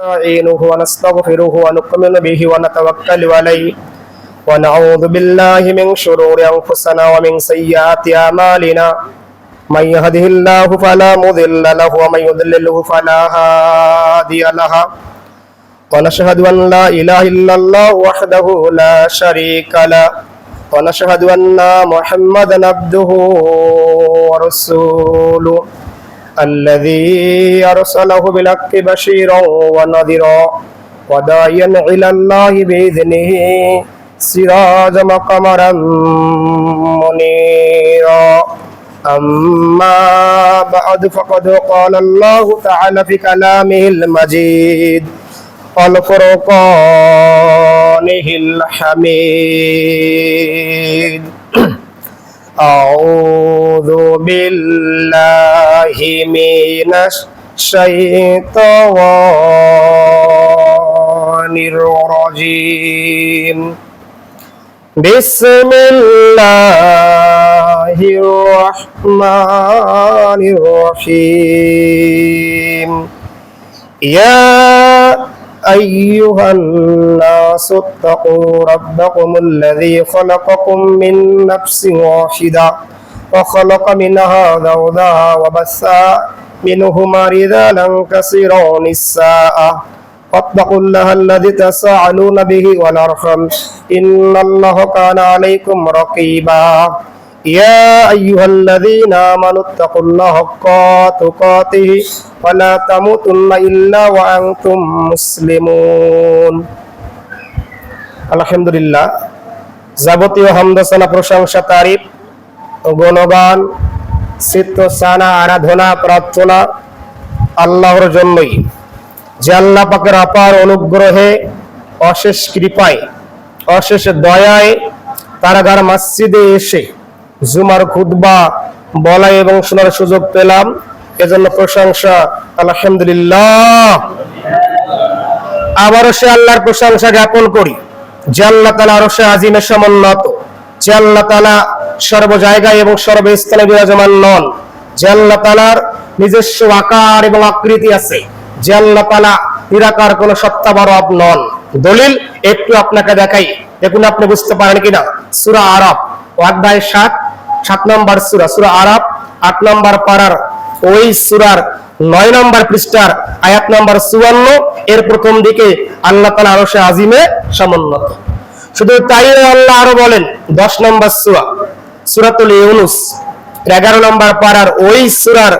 نستعينه ونستغفره ونؤمن به ونتوكل عليه ونعوذ بالله من شرور أنفسنا ومن سيئات أعمالنا من يهده الله فلا مضل له ومن يضلله فلا هادي له ونشهد أن لا إله إلا الله وحده لا شريك له ونشهد أن محمدا عبده ورسوله الذي أرسله بالحق بشيرا ونذيرا وداعيا إلى الله بإذنه سراجا وقمرا منيرا أما بعد فقد قال الله تعالى في كلامه المجيد والفرقانه الحميد أعوذ بالله من الشيطان الرجيم بسم الله الرحمن الرحيم يا أيها الناس اتقوا ربكم الذي خلقكم من نفس واحدة وخلق منها زوجها وبث منهما رجالا كثيرا ونساء واتقوا الله الذي تساءلون به والأرحام إن الله كان عليكم رقيبا يا أيها الذين آمنوا اتقوا الله حق تقاته ولا تموتن إلا وأنتم মুসলিমুন। আলহামদুলিল্লাহ, যাবতীয় হামদ সানা প্রশংসা তারিফ ও গুণগান চিত্ত সানা আরাধনা প্রার্থনা আল্লাহর জন্যই, যে আল্লাহ পাকের অপার অনুগ্রহে অশেষ কৃপায় অশেষ দয়ায় কারাগার মসজিদে এসে জুমার খুতবা বলা এবং শোনার সুযোগ পেলাম। এজন্য প্রশংসা আলহামদুলিল্লাহ। আবারও সে আল্লাহর প্রশংসা জ্ঞাপন করি যে আল্লাহ তাআলা আরশে আজিমে সমুন্নত, যে আল্লাহ তাআলা সর্ব জায়গায় এবং সর্বস্থানে বিরাজমান নন, যে আল্লাহ তাআলার নিজস্ব আকার এবং আকৃতি আছে, যে আল্লাহ তাআলা নিরাকার কোন সত্তা বা রব নন। দলিল একটু আপনাকে দেখাই, দেখুন আপনি বুঝতে পারেন কিনা। সূরা আরাফ অধ্যায় 7 নম্বর সূরা, সূরা আরাফ 8 নম্বর পারার ওই সূরার 9 নম্বর পৃষ্ঠার আয়াত নম্বর 54 এর প্রথম দিকে আল্লাহ তাআলা আরশে আজিমে সমুন্নত। শুধু তাই নয়, আল্লাহ আরো বলেন 10 নম্বর সূরা, সূরাতুল ইউনূস 11 নম্বর পারার ওই সূরার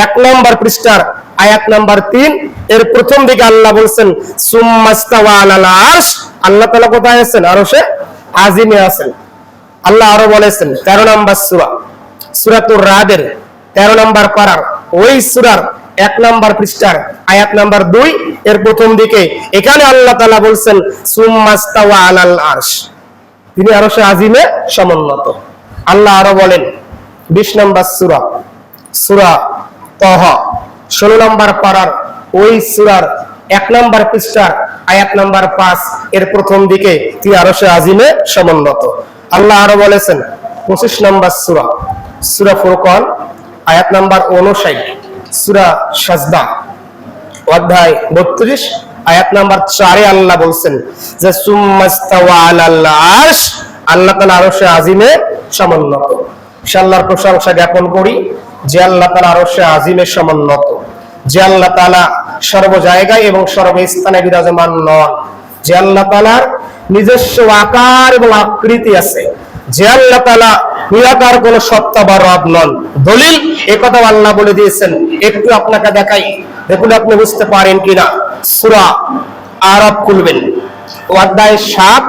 1 নম্বর পৃষ্ঠার আয়াত নম্বর 3 এর প্রথম দিকে আল্লাহ বলেন সুম্মাস্তাওয়া আলাল আরশ। আল্লাহ তাআলা কোথায় আছেন? আরশে আজিমে আছেন। আল্লাহ আরো বলেছেন 13 নম্বর সূরা, সূরাতুর রাদের 13 নম্বর পারার ওই সূরার 1 নম্বর পৃষ্ঠার আয়াত নম্বর 2 এর প্রথম দিকে এখানে আল্লাহ তাআলা বলেন সুম্মাস্তাওয়া আলাল আরশ, তিনি আরশে আজিমে সমুন্নত। আল্লাহ আরো বলেন 20 নম্বর সূরা, সূরা তাহা 16 নম্বর পারার ওই সূরার 1 নম্বর পৃষ্ঠার আয়াত নম্বর 5 এর প্রথম দিকে তিনি আরশে আজিমে সমুন্নত। আল্লাহ আরো বলেছেন 25 নম্বর সূরা, সূরা ফুরকান আয়াত নম্বর 59, সূরা সাজদা অধ্যায় 32 আয়াত নম্বর 4 আল্লাহ বলেন যে সুম্মাস্তাওয়া আলাল আরশ, আল্লাহ তাআলা আরশে আজিমে সমুন্নত। আল্লাহর প্রশংসা জ্ঞাপন করি যে আল্লাহ তাআলা আরশে আজিমে সমুন্নত, যে আল্লাহ তাআলা সর্ব জায়গায় এবং সর্বস্থানে বিরাজমান নন, যে আল্লাহ তাআলার নিজস্ব আকার এবং আকৃতি আছে, যে আল্লাহ তাআলা নিরাকার কোন সত্তা বা রব নন। দলিল একথা আল্লাহ বলে দিয়েছেন, একটু আপনাকে দেখাই, দেখুন আপনি বুঝতে পারেন কিনা। সূরা আরাফ খুলবেন অধ্যায় 7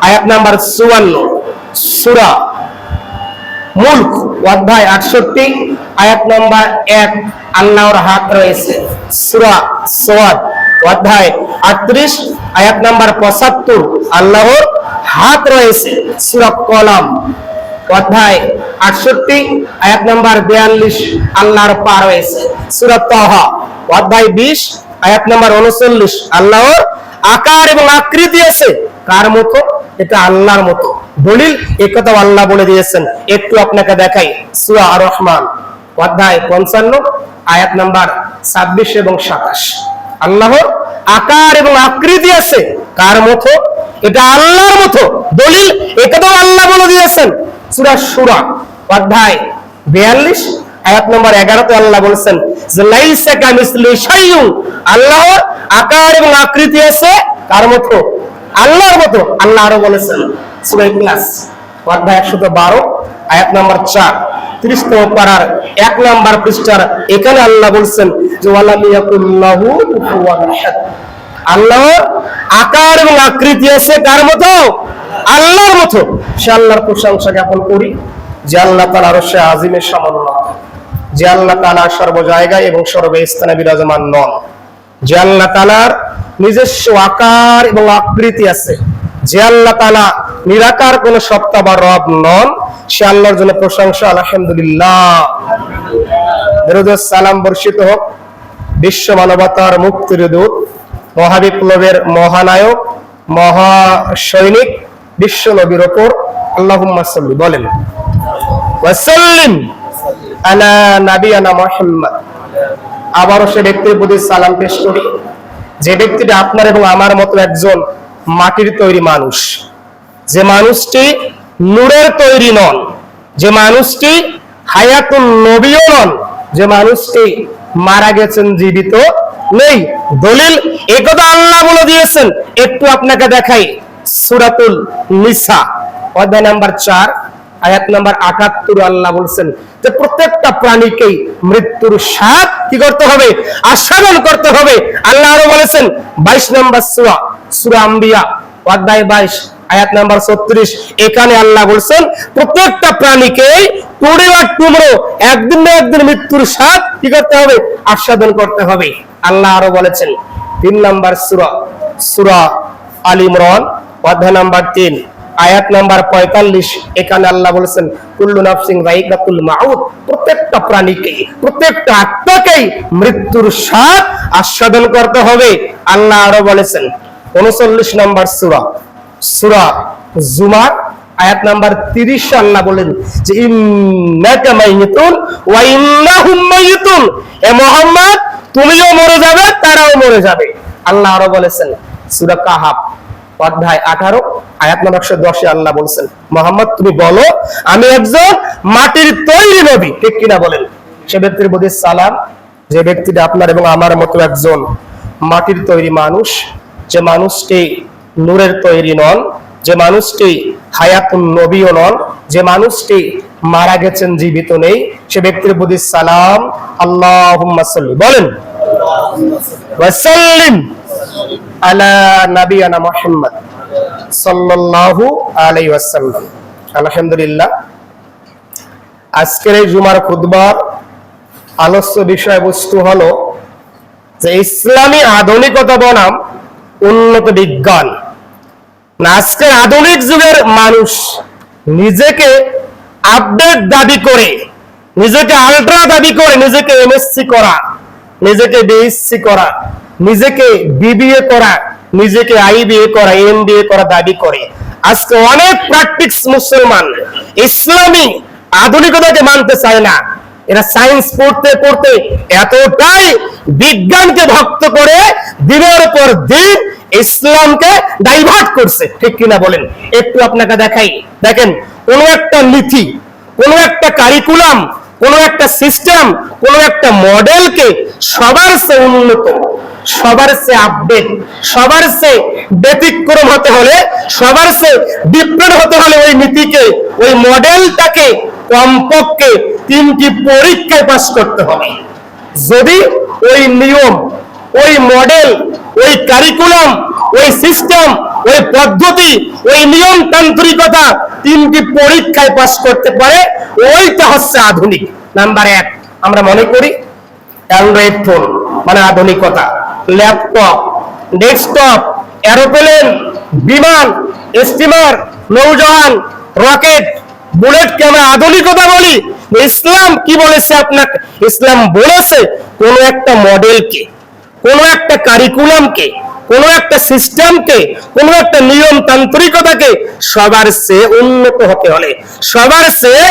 আয়াত নাম্বার 54, সূরা মুলক অধ্যায় 68 আয়াত নাম্বার 1 আল্লাহর হাত রয়েছে। সূরা সাদ অধ্যায় 38 আয়াত নাম্বার 75 আল্লাহর হাত রয়েছে। সূরা কলম অধ্যায় 68 আয়াত নাম্বার 42 আল্লাহর পা রয়েছে। সূরা তাহা অধ্যায় 20 আয়াত নাম্বার 39 আল্লাহর আকার এবং আকৃতি আছে। কার মতো? এটা আল্লাহর মতো। দলিল একথা আল্লাহ বলে দিয়েছেন, একটু আপনাকে দেখাই। সূরা আর রহমান অধ্যায় 55 আয়াত নাম্বার 26 এবং 27 আল্লাহর আকার এবং আকৃতি আছে, কার মতো? এটা আল্লাহর মতো। দলিল এটা তো আল্লাহ বলে দিয়েছেন। সূরা সূরা অধ্যায় 42 আয়াত নম্বর 11 তে আল্লাহ বলেছেন যে লাইসা কামিসলিহি শাইউন, আল্লাহর আকার এবং আকৃতি আছে কার মতো? আল্লাহর মতো। আল্লাহ আরো বলেছেন সূরা ইখলাস অধ্যায় 112 আয়াত নম্বর 4 30তম পারার 1 নম্বর পৃষ্ঠার এখানে আল্লাহ বলেছেন যে ওয়ালাম ইয়াকুল্লাহু কুফুওয়ান আহাদ, আল্লাহর আকার এবং আকৃতি আছে কার মতো? আল্লাহর মতো। সে আল্লাহর প্রশংসা জ্ঞাপন করি যে আল্লাহ তাআলা আরশে আজিমের সমন্বয়, যে আল্লাহ তাআলা সর্ব জায়গায় এবং সর্বস্থানে বিরাজমান নন, যে আল্লাহ তাআলার নিজস্ব আকার এবং আকৃতি আছে, যে আল্লাহ তাআলা নিরাকার কোন সত্তা বা রব নন, সে আল্লাহর জন্য প্রশংসা। আলহামদুলিল্লাহ। দরুদ ও সালাম বর্ষিত হোক বিশ্ব মানবতার মুক্তির দূত, মহাবিপ্লবের মহানায়ক, মহাসৈনিক বিশ্ব নবীর উপর। আল্লাহুম্মা সাল্লি, বলেন ওয়াসাল্লিম আলা নাবিয়ানা মুহাম্মদ। আবারও সে ব্যক্তির প্রতি সালাম পেশ করি যে ব্যক্তিটা আপনার এবং আমার মতো একজন মাটির তৈরি মানুষ, যে মানুষটি নূরের তৈরি নন, যে মানুষটি হায়াতুন নবীও নন, যে মানুষটি মারা গেছেন, জীবিত নেই। দলিল একথা আল্লাহ বলে দিয়েছেন। একটু আপনাকে দেখাই সূরাতুল নিসা অধ্যায় নাম্বার 4 আয়াত নাম্বার 78 আল্লাহ বলছেন যে প্রত্যেকটা প্রাণীকেই মৃত্যুর স্বাদ কি করতে হবে? আস্বাদন করতে হবে। আল্লাহ আরো বলেছেন 22 নম্বর সূরা, সূরা আম্বিয়া অধ্যায় 22 আয়াত নাম্বার 36, এখানে আল্লাহ বলছেন প্রত্যেকটা প্রাণীকেই টুকরো একদিন না একদিন মৃত্যুর স্বাদ কি করতে হবে? আস্বাদন করতে হবে। আল্লাহ আরো বলেছেন 3 নম্বর সূরা, সূরা আল ইমরান অধ্যায় নাম্বার 3 আয়াত নাম্বার 45, এখানে আল্লাহ বলেছেন কুল্লু নাফসিন যায়িকাতুল মাউত, প্রত্যেকটা প্রাণীকে, প্রত্যেকটা আত্মাকেই মৃত্যুর স্বাদ আস্বাদন করতে হবে। আল্লাহ আরো বলেছেন 39 নম্বর সূরা, সূরা জুমার আয়াত নাম্বার 30 আল্লাহ বলেন যে ইন্নাকা মাইয়িতুন ওয়া ইন্নাহুম মাইয়িতুন, এ মুহাম্মদ তুমিও মরে যাবে, তারাও মরে যাবে। আল্লাহ আরো বলেছেন সূরা কাহাফ অধ্যায় 18 আয়াত নম্বর 110 আল্লাহ বলেছেন মুহাম্মদ তুমি বলো আমি একজন মাটির তৈরি নবী, ঠিক কিনা বলেন? সে ব্যক্তির প্রতি সালাম যে ব্যক্তিটা আপনার এবং আমার মতো একজন মাটির তৈরি মানুষ, যে মানুষটি নূরের তৈরি নন, যে মানুষটি হায়াতুন নবীও নন, যে মানুষটি মারা গেছেন, জীবিত নেই, সে ব্যক্তির প্রতি সালাম। আল্লাহুম্মা সাল্লি, বলেন ওয়াসাল্লিম আলা নাবিয়ানা মুহাম্মদ সাল্লাল্লাহু আলাইহি ওয়াসাল্লাম। আলহামদুলিল্লাহ, আজকের এই জুমার খুতবার আলোচ্য বিষয়বস্তু হলো যে ইসলামী আধুনিকতা বনাম উন্নত বিজ্ঞান। আজকের আধুনিক যুগের মানুষ নিজেকে আপডেট দাবি করে, নিজেকে আল্ট্রা দাবি করে, নিজেকে এমএসসি করা, নিজেকে বিএসসি করা, নিজেকে বিবিএ করা, নিজেকে আইবিএ করা, এমবিএ করা দাবি করে। আজকে অনেক প্র্যাকটিক্স মুসলমান ইসলামী আধুনিকতাকে মানতে চায় না। এরা সায়েন্স পড়তে পড়তে এতটাই বিজ্ঞানকে ভক্ত করে দিনের পর দিন ইসলামকে ডাইভার্ট করছে, ঠিক কিনা বলেন? একটু আপনাকে দেখাই, দেখেন কোন একটা নীতি, কোন একটা কারিকুলাম, কোন একটা সিস্টেম, কোন একটা মডেলকে সবার চেয়ে উন্নত, সবার চেয়ে আপডেট, সবার চেয়ে ব্যতিক্রম হতে হলে, সবার চেয়ে ডিফারেন্ট হতে হলে ওই নীতিকে, ওই মডেলটাকে কমপক্ষে 3টি পরীক্ষায় পাস করতে হবে। যদি ওই নিয়ম, ওই মডেল, ওই কারিকুলাম, ওই সিস্টেম, ওই পদ্ধতি, ওই নিয়মতান্ত্রিকতা 3টি পরীক্ষায় পাস করতে পারে, ওইটা হচ্ছে আধুনিক। নাম্বার 1 আমরা মনে করি অ্যান্ড্রয়েড ফোন মানে আধুনিকতা, ল্যাপটপ, ডেস্কটপ, এরোপ্লেন, বিমান, স্টিমার, নৌজাহান, রকেট, বুলেটকে আমরা আধুনিকতা বলি। ইসলাম কি বলেছে আপনাকে? ইসলাম বলেছে কোন একটা মডেলকে, কোন একটা কারিকুলামকে, কোন একটা সিস্টেমকে, কোন একটা নিয়মতান্ত্রিকতাকে সবার চেয়ে উন্নত হতে হলে, সবার চেয়ে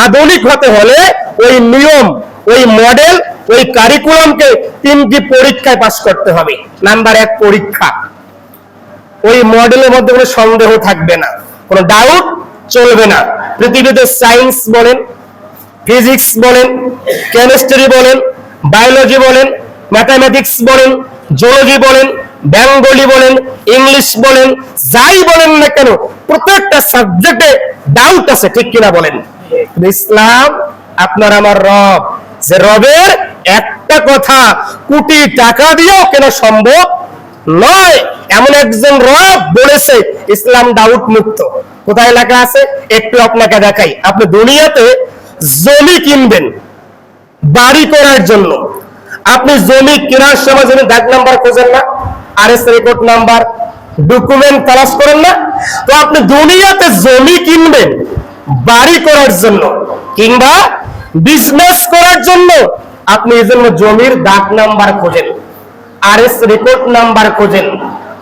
আধুনিক হতে হলে ওই নিয়ম, ওই মডেল, ওই কারিকুলামকে 3টি পরীক্ষায় পাস করতে হবে। নাম্বার 1 পরীক্ষা, ওই মডেলের মধ্যে কোনো সন্দেহ থাকবে না, কোনো ডাউট চলবে না। পৃথিবীতে সায়েন্স বলেন, ফিজিক্স বলেন, কেমিস্ট্রি বলেন, বায়োলজি বলেন, ম্যাথামেটিক্স বলেন, জিওলজি বলেন, বেঙ্গলি বলেন, ইংলিশ বলেন, যাই বলেন না কেন প্রত্যেকটা সাবজেক্টে ডাউট আছে, ঠিক কিনা বলেন? ইসলাম আপনার আমার রব, যে রবের একটা কথা কোটি টাকা দিয়েও কেন সম্ভব নয়, এমন একজন রব বলেছে ইসলাম ডাউট মুক্ত। কোথায় লেখা আছে একটু আপনাকে দেখাই। আপনি দুনিয়াতে জমি কিনবেন বাড়ি করার জন্য, আপনি জমি কেনার সময় জমি দাগ নাম্বার খোঁজেন না, আরএস রেকর্ড নাম্বার, ডকুমেন্ট তালাশ করেন না? তো আপনি দুনিয়াতে জমি কিনবেন বাড়ি করার জন্য কিংবা বিজনেস করার জন্য, আপনি এই জন্য জমির দাগ নাম্বার খোঁজেন, আরএস রেকর্ড নাম্বার খোঁজেন,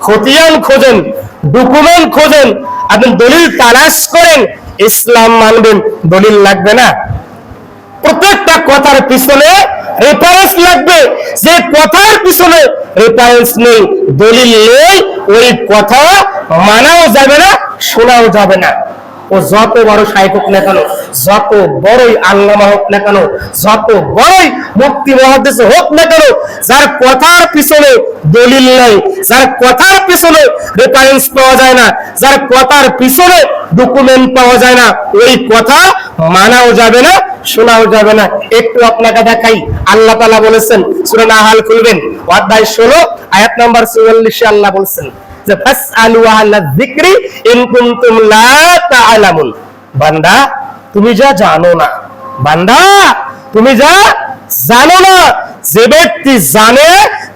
খতিয়ান খোঁজেন, ডকুমেন্ট খোঁজেন, আপনি দলিল তালাশ করেন। ইসলাম মানবেন, দলিল লাগবে না? প্রত্যেকটা কথার পিছনে রেফারেন্স লাগবে, যে কথার পিছনে রেফারেন্স নেই, দলিল নেই, ওই কথা মানাও যাবে না, শোনাও যাবে না। ও যত বড় শাইখ হোক না কেন, যত বড়ই আল্লামা হোক না কেন, যত বড়ই মুফতি মুহাদ্দিস হোক না কেন, যার কথার পিছনে দলিল নাই, যার কথার পিছনে রেফারেন্স পাওয়া যায় না, যার কথার পিছনে ডকুমেন্ট পাওয়া যায় না, ওই কথা মানাও যাবে না, শোনাও যাবে না। একটু আপনাকে দেখাই, আল্লাহ তাআলা বলেছেন সূরা নাহাল খুলবেন, অধ্যায় 16 আয়াত নাম্বার 44 আল্লাহ বলেছেন যে ফাসআলু আহলা যিকরি ইন কুনতুম লা তা'লামুন। বান্দা তুমি যা জানো না, বান্দা তুমি যা জানো না, যে ব্যক্তি জানে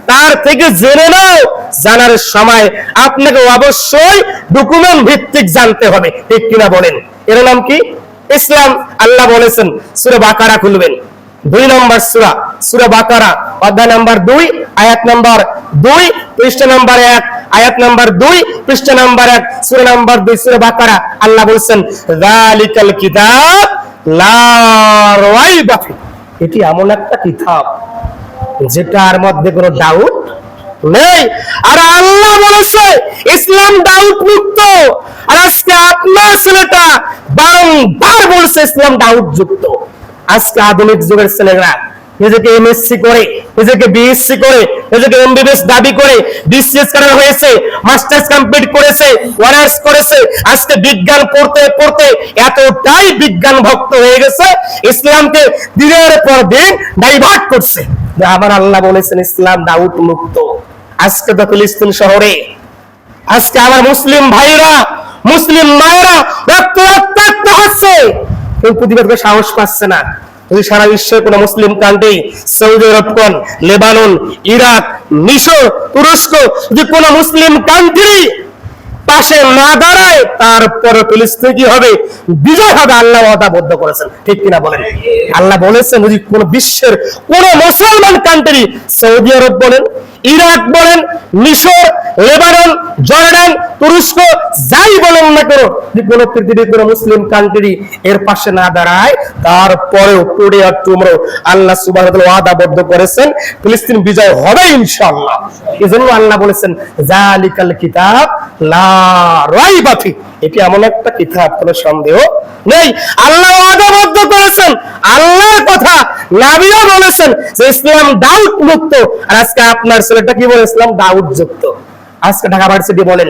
তার থেকে জেনে নাও। জানার সময় আপনাকে অবশ্যই ডকুমেন্ট ভিত্তিক জানতে হবে, ঠিক কিনা বলেন? এর নাম কি? ইসলাম। আল্লাহ বলেছেন সূরা বাকারা খুলবেন, 2 নম্বর সূরা, সূরা বাকারা অধ্যায় নাম্বার 2 আয়াত নাম্বার 2 পৃষ্ঠা নাম্বার 1, আয়াত নাম্বার 2 পৃষ্ঠা নাম্বার 1, সূরা নাম্বার 2 সূরা বাকারা। আল্লাহ বলেছেন যালিকাল কিতাব লা রাইবা ফি, এটি এমন একটা কিতাব যেটার মধ্যে কোনো ডাউট নেই। আর আল্লাহ বলেছে ইসলাম ডাউট মুক্ত, আর আজকে আপনার ছেলেটা বারংবার বলছে ইসলাম ডাউট যুক্ত। আজকে আধুনিক যুগের ছেলেরা নিজেকে এমএসসি করে, নিজেকে বিএসসি করে, নিজেকে এমবিবিএস দাবি করে, বিসিএস করা হয়েছে, মাস্টার্স কমপ্লিট করেছে, অনার্স করেছে, আজকে বিজ্ঞান পড়তে পড়তে এতটাই বিজ্ঞান ভক্ত হয়ে গেছে, ইসলামকে দিনের পর দিন ডাইভার্ট করছে। যে আমার আল্লাহ বলেছেন ইসলাম ডাউট মুক্ত। আজকে তো ফিলিস্তিন শহরে আজকে আমার মুসলিম ভাইরা, মুসলিম মায়েরা রক্ত রক্তাক্ত হচ্ছে, কেউ প্রতিবাদ করে সাহস পাচ্ছে না। যদি সারা বিশ্বের কোন মুসলিম কান্ট্রি, সৌদি আরব কোন, লেবানন, ইরাক, মিশর, তুরস্ক, যদি কোন মুসলিম কান্ট্রি পাশে না দাঁড়ায়, তারপরে ফিলিস্তিন কি হবে? বিজয় হবে। আল্লাহ ওয়াদাবদ্ধ করেছেন, ঠিক কিনা বলেন? আল্লাহ বলেছেন যদি কোন বিশ্বের কোন মুসলমান কান্ট্রি, সৌদি আরব বলেন, ইরাক বলেন, মিশর, লেবানন, জর্ডান, তুরস্ক, যাই বলেন না কেন, যদি কোন পৃথিবীর কোন মুসলিম কান্ট্রি এর পাশে না দাঁড়ায়, তারপরেও টুডে আর টুমরো আল্লাহ সুবহানাহু ওয়া তাআলা ওয়াদাবদ্ধ করেছেন ফিলিস্তিন বিজয় হবে ইনশাআল্লাহ। এজন্য আল্লাহ বলেছেন যালিকাল কিতাব লা রাইবা ফি, এটি এমন একটা কিতাব কোনো সন্দেহ নেই। আল্লাহ ওয়াদাবদ্ধ করেছেন, আল্লাহর কথা নবীও বলেছেন যে ইসলাম ডাউট মুক্ত। আর আজকে আপনার ছেলেটা কি বলে? ইসলাম ডাউট যুক্ত। আজকে ঢাকা ভার্সিটি বলেন,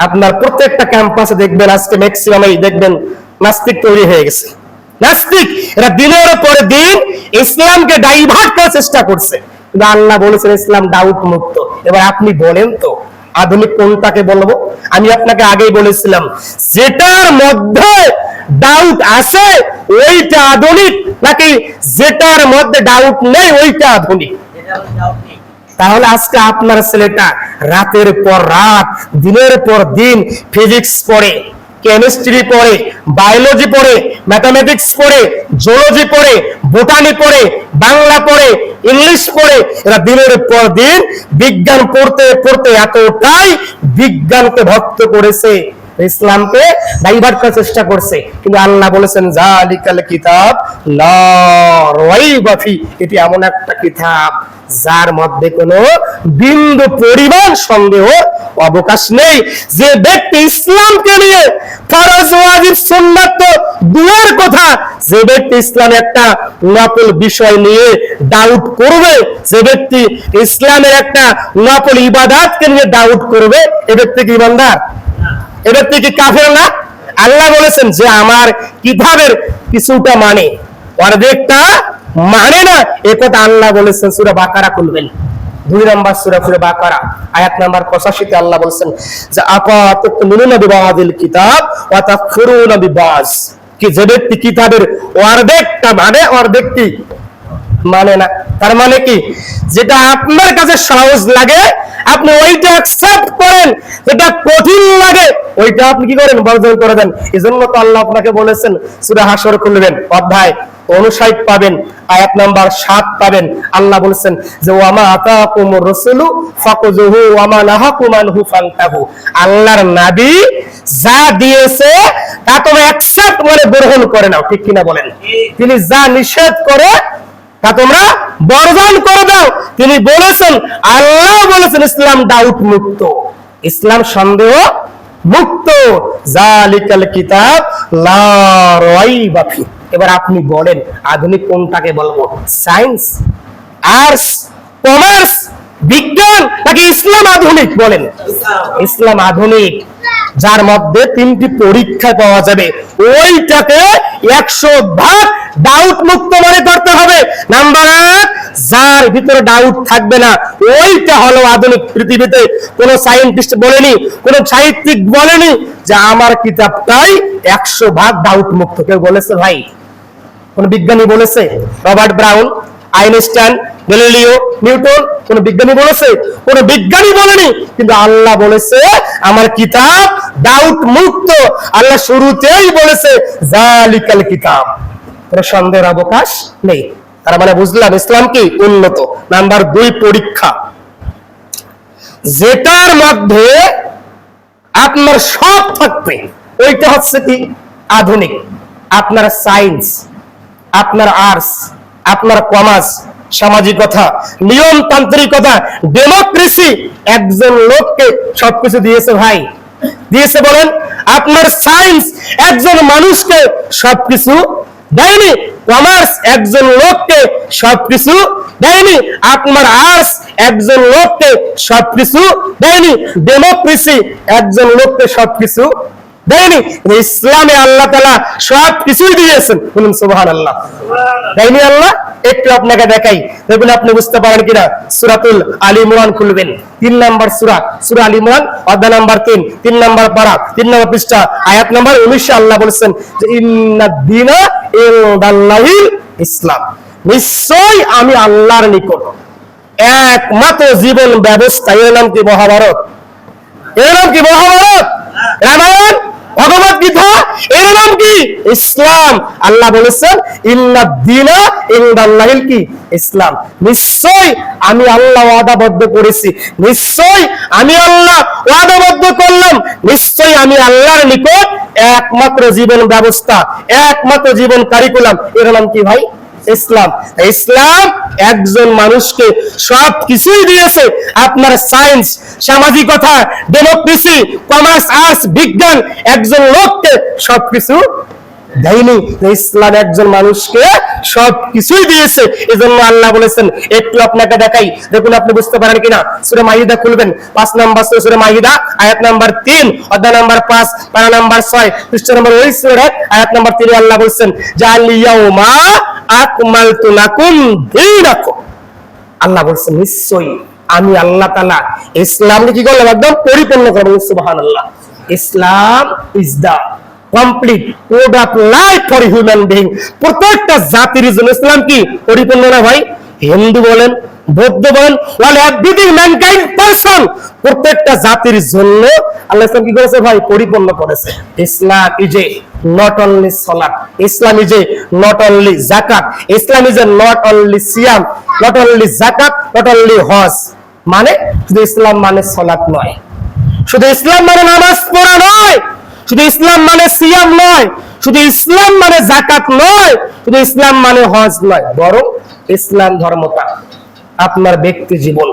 আপনার প্রত্যেকটা ক্যাম্পাসে দেখবেন আজকে ম্যাক্সিমামই দেখবেন নাস্তিক তৈরি হয়ে গেছে। নাস্তিক এরা দিনের পর দিন ইসলামকে ডাইভার্ট করার চেষ্টা করছে, কিন্তু আল্লাহ বলেছেন ইসলাম ডাউট মুক্ত। এবার আপনি বলেন তো আধুনিক কোনটাকে বলবো? আমি আপনাকে আগেই বলেছিলাম যেটার মধ্যে ডাউট আছে ওইটা আধুনিক, নাকি যেটার মধ্যে ডাউট নেই ওইটা আধুনিক? তাহলে আজকে আপনার ছেলেটা রাতের পর রাত, দিনের পর দিন ফিজিক্স পড়ে, কেমিস্ট্রি পড়ে, বায়োলজি পড়ে, ম্যাথামেটিক্স পড়ে, জিওলজি পড়ে, বোটানি পড়ে, বাংলা পড়ে, ইংলিশ পড়ে, এরা দিনের পর দিন বিজ্ঞান পড়তে পড়তে এতটাই বিজ্ঞানকে ভক্ত করেছে, ইসলামকে ডাইভার্ট করার চেষ্টা করছে, কিন্তু আল্লাহ বলেছেন জালিকাল কিতাব লা রাইবা ফি, এটি এমন একটা কিতাব যার মধ্যে কোনো বিন্দু পরিমাণ সন্দেহ অবকাশ নেই। যে ব্যক্তি ইসলামকে নিয়ে ফরজ ওয়াজিব সুন্নাত তো দূরের কথা, যে ব্যক্তি ইসলামের একটা নকল বিষয় নিয়ে ডাউট করবে, যে ব্যক্তি ইসলামের একটা নকল ইবাদতকে নিয়ে ডাউট করবে, এ ব্যক্তি কি ইমানদার? এ ব্যক্তি কি কাফের না? আল্লাহ বলেছেন যে আমার কিতাবের কিছুটা মানে অর্ধেকটা মানে না, একথা আল্লাহ বলেছেন সূরা বাকারা খুলবেন, 2 নম্বর সূরা বাকারা আয়াত নাম্বার 85 তে আল্লাহ বলেছেন যে আফাতুমিনুনা বিবাদিল কিতাব ওয়া তাকফুরুনা বিবাজ, কি যে ব্যক্তি কিতাবের অর্ধেকটা মানে অর্ধেকটি মানে না। তার মানে কি, যেটা আপনার কাছে সহজ লাগে আপনি ওইটা অ্যাকসেপ্ট করেন, যেটা কঠিন লাগে ওইটা আপনি কি করেন? বর্জন করে দেন। এজন্য তো আল্লাহ আপনাকে বলেছেন সূরা হাসর খুলবেন, অধ্যায় 59 পাবেন, আয়াত নাম্বার 7 পাবেন। আল্লাহ বলেছেন যে ওয়ামা আতাকুমুর রাসূলু ফাকুযুহু ওয়ামা নাহাকুম আনহু ফান্তাহু, আল্লাহর নবী যা দিয়েছে তা তোমরা অ্যাকসেপ্ট মানে গ্রহণ করে নাও, ঠিক কিনা বলেন? তিনি যা নিষেধ করে তা তোমরা বর্জন করে দাও। তিনি বলেছেন, আল্লাহ বলেছেন ইসলাম ডাউট মুক্ত, ইসলাম সন্দেহ মুক্ত, জালিকাল কিতাব লা রাইবা ফি। এবার আপনি বলেন আধুনিক কোনটাকে বলবো? সায়েন্স, আর্টস, কমার্স, বিজ্ঞান নাকি ইসলাম আধুনিক? বলেন। ইসলাম আধুনিক, যার মধ্যে 3টি পরীক্ষা পাওয়া যাবে, ওইটাকে 100% ডাউট মুক্ত মনে করতে হবে। নাম্বার 1, যার ভিতরে ডাউট থাকবে না ওইটা হলো আধুনিক। পৃথিবীতে কোন সায়েন্টিস্ট বলেনি, কোন সাহিত্যিক বলেনি যে আমার কিতাবটাই 100% ডাউট মুক্ত। কেউ বলেছে ভাই? কোন বিজ্ঞানী বলেছে? Robert brown, Einstein, Galileo, Newton কোন বিজ্ঞানী বলেছে? কোন বিজ্ঞানী বলেনি, কিন্তু আল্লাহ বলেছে আমার কিতাব ডাউট মুক্ত। আল্লাহ শুরুতেই বলেছে জালিকাল কিতাব, কোনো সন্দেহের অবকাশ নেই। তার মানে বুঝলাম ইসলাম কি? উন্নত। নাম্বার 2, পরীক্ষা, যেটার মধ্যে আপনার সব থাকবে ওইটা হচ্ছে কি? আধুনিক। আপনার সায়েন্স, আপনার আর্টস, আপনার কমার্স, সামাজিকতা, নিয়মতান্ত্রিকতা, ডেমোক্রেসি, একজন লোককে সবকিছু দিয়েছে ভাই, দিয়েছে বলেন? আপনার সায়েন্স একজন মানুষকে সবকিছু দেয়নি, কমার্স একজন লোককে সবকিছু দেয়নি, আপনার আর্টস একজন লোককে সবকিছু দেয়নি, ডেমোক্রেসি একজন লোককে সবকিছু দেয়নি। ইসলামে আল্লাহ তাআলা সবকিছুই দিয়েছেন, বলুন সুবহানাল্লাহ। দেয়নি আল্লাহ? একটু আপনাকে দেখাই, দেখুন আপনি বুঝতে পারেন কিনা। সূরাতুল আলী ইমরান খুলবেন, 3 নম্বর সূরা, সূরা আলী ইমরান অধ্যায় নাম্বার 3 নম্বর পারা, 3 নম্বর পৃষ্ঠা, আয়াত নাম্বার 19 আল্লাহ বলেছেন যে ইন্নাদ দীনা ইনদাল্লাহিল ইসলাম, নিশ্চয় আমি আল্লাহর নিকট একমাত্র জীবন ব্যবস্থা। এর নাম কি? মহাভারত। এর নাম কি? মহাভারত, রামায়ণ, ভগবত গীতা, এর নাম কি? ইসলাম। আল্লাহ বলেছেন ইন্নাদ দীনা ইনদাল্লাহিল কি? ইসলাম। নিশ্চয় আমি আল্লাহ ওয়াদাবদ্ধ করেছি, নিশ্চয় আমি আল্লাহ ওয়াদাবদ্ধ করলাম, নিশ্চয় আমি আল্লাহর নিকট একমাত্র জীবন ব্যবস্থা, একমাত্র জীবন কারিকুলাম, এর নাম কি ভাই? ইসলাম। ইসলাম একজন মানুষকে সবকিছুই দিয়েছে। আপনার সায়েন্স, সামাজিকতা, ডেমোক্রেসি, কমার্স, আর্টস, বিজ্ঞান একজন লোককে সবকিছু দেয়নি। ইসলাম একজন মানুষকে সবকিছুই দিয়েছে। এজন্য আল্লাহ বলেছেন, একটু আপনাকে দেখাই, দেখুন আপনি বুঝতে পারেন কিনা। সূরা মাইদা খুলবেন, 5 নম্বর সূরা মাইদা, আয়াত নাম্বার 3, অধ্যায় নাম্বার 5, পারা নাম্বার 6, পৃষ্ঠা নাম্বার ওই সূরা আয়াত নাম্বার 3 আল্লাহ বলেছেন জাল ইয়াউমা আকমালতু লাকুম দীনাকুম। আল্লাহ বলেছেন নিশ্চয়ই আমি আল্লাহ তাআলা ইসলামকে কি করলাম? একদম পরিপূর্ণ করলাম। সুবহানাল্লাহ। Islam is the complete code of life for human being. প্রত্যেকটা জাতির জন্য ইসলাম কি পরিপূর্ণ না ভাই? হিন্দু বলেন, বৌদ্ধ বলেন, অল এভরিথিং ম্যানকাইন্ড পারসন, প্রত্যেকটা জাতির জন্য আল্লাহ ইসলাম কি করেছে ভাই? পরিপূর্ণ করেছে। Islam is a not only salat, Islam is a not only zakat, Islam is a not only siyam, not only zakat, not only Hajj. মানে শুধু ইসলাম মানে সালাত নয়, শুধু ইসলাম মানে নামাজ পড়া নয়, শুধু ইসলাম মানে সিয়াম নয়, শুধু ইসলাম মানে যাকাত নয়, শুধু ইসলাম মানে হজ নয়, বরং ইসলাম ধর্মটা আপনার ব্যক্তি জীবন,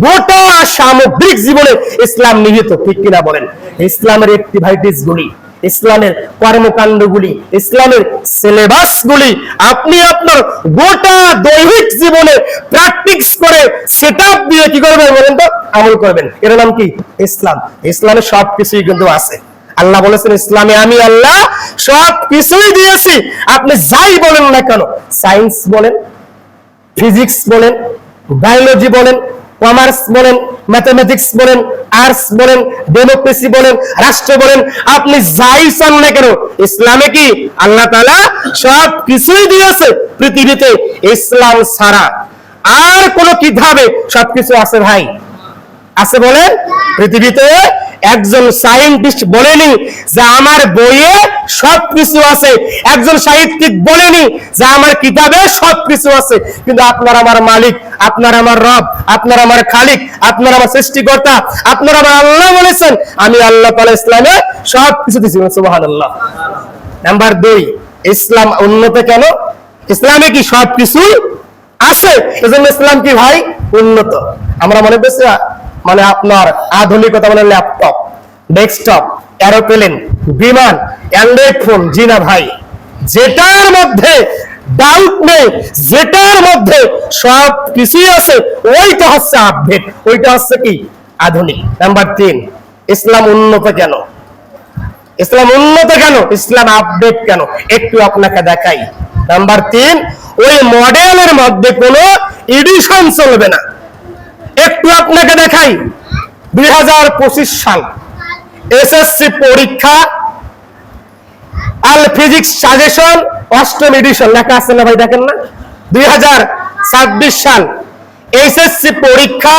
গোটা সামগ্রিক জীবনে ইসলাম নিহিত, ঠিক কিনা বলেন? ইসলামের অ্যাক্টিভিটিস গুলি, ইসলামের কর্মকাণ্ডগুলি, ইসলামের সিলেবাস গুলি আপনি আপনার গোটা দৈহিক জীবনে প্র্যাকটিস করে সেটআপ দিয়ে কি করবেন বলেন তো? আমল করবেন। এর নাম কি? ইসলাম। ইসলামে সবকিছুই কিন্তু আছে। আল্লাহ বলেছেন ইসলামে আমি আল্লাহ সবকিছুই দিয়েছি, আপনি যাই বলেন না কেন, সায়েন্স বলেন, ফিজিক্স বলেন, বায়োলজি বলেন, কমার্স বলেন, ম্যাথমেটিক্স বলেন, আর্টস বলেন, ডেমোক্রেসি বলেন, রাষ্ট্র বলেন, আপনি যাই চান না কেন, ইসলামে কি আল্লাহ তাআলা সব কিছুই দিয়েছে। পৃথিবীতে ইসলাম ছাড়া আর কোন কিতাবে সবকিছু আছে ভাই? আছে বলেন? পৃথিবীতে একজন সায়েন্টিস্ট বলেনি যে আমার বইয়ে সবকিছু আছে, একজন সাহিত্যিক বলেনি যে আমার কিতাবে সবকিছু আছে। কিন্তু আপনার আমার মালিক, আপনার আমার রব, আপনার আমার খালিক, আপনার আমার সৃষ্টিকর্তা, আপনার আমার আল্লাহ বলেছেন আমি আল্লাহ তাআলা ইসলামে সবকিছু দিয়েছি। সুবহানাল্লাহ। নাম্বার 2, ইসলাম উন্নত কেন? ইসলামে কি সবকিছু আছে, এজন্য ইসলাম কি ভাই উন্নত। আমরা মনে করছি মানে আপনার আধুনিকতা মানে ল্যাপটপ, ডেস্কটপ, এরোপ্লেন, বিমান, অ্যান্ড্রয়েড ফোন। জি না ভাই, যেটার মধ্যে ডাউট নেই, যেটার মধ্যে সব কিছুই আছে, ওইটা হচ্ছে আপডেট, ওইটা হচ্ছে কি আধুনিক। নাম্বার 3, ইসলাম উন্নত কেন? ইসলাম উন্নত কেন? ইসলাম আপডেট কেন? একটু আপনাকে দেখাই। নাম্বার 3, ওই মডেলের মধ্যে কোনো এডিশন চলবে না। একটু আপনাকে দেখাই। 2025 সাল এসএসসি পরীক্ষা আল ফিজিক্স সাজেশন 8ম এডিশন লেখা আছে না ভাই? দেখেন না। 2026 সাল এসএসসি পরীক্ষা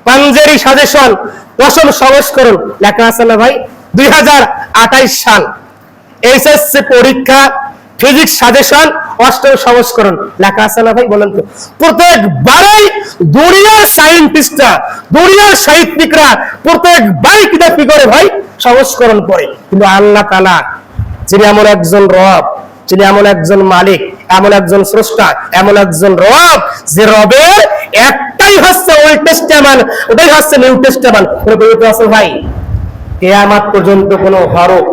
পাঞ্জেরি সাজেশন 8ম সংস্করণ লেখা আছে না ভাই? 2028 সাল এসএসসি পরীক্ষা ফিজিক্স সাজেশন 8ম সংস্করণ লেখা আছে না ভাই? বলেন তো। প্রত্যেকবারই দুনিয়ার সায়েন্টিস্টরা, দুনিয়ার সাহিত্যিকরা প্রত্যেকবারই কিতাব কি করে ভাই? সংস্করণ করে। কিন্তু আল্লাহ তাআলা যিনি এমন একজন রব, যিনি এমন একজন মালিক, এমন একজন স্রষ্টা, এমন একজন রব, যে রবের একটাই হচ্ছে ওল্ড টেস্টামেন্ট, ওটাই হচ্ছে নিউ টেস্টামেন্ট। কোন পবিত্র আছে ভাই? কিয়ামত পর্যন্ত কোন হরফ,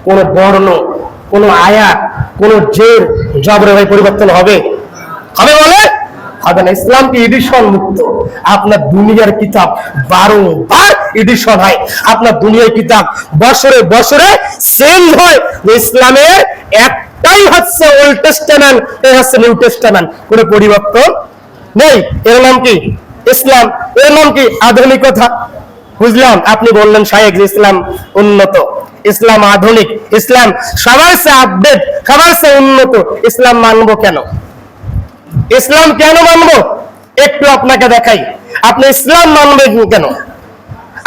কোন বর্ণ, কোন আয়াত, কোন জের জবর ভাই পরিবর্তন হবে? হবে বলে? হবে না। ইসলাম কি এডিশন মুক্ত? আপনার দুনিয়ার কিতাব বারংবার এডিশন হয়, আপনার দুনিয়ার কিতাব বছরে বছরে চেঞ্জ হয়। ইসলামের একটাই হচ্ছে ওল্ড টেস্টামেন্ট, এই হচ্ছে নিউ টেস্টামেন্ট, কোনো পরিবর্তন নেই। এর নাম কি ইসলাম, এর নাম কি আধুনিকতা। বুঝলাম। আপনি বললেন শায়েখ যে ইসলাম উন্নত, ইসলাম আধুনিক, ইসলাম সবার চেয়ে আপডেট, সবার চেয়ে উন্নত। ইসলাম মানবো কেন? ইসলাম কেন মানবো? একটু আপনাকে দেখাই। আপনি ইসলাম মানবেন কেন?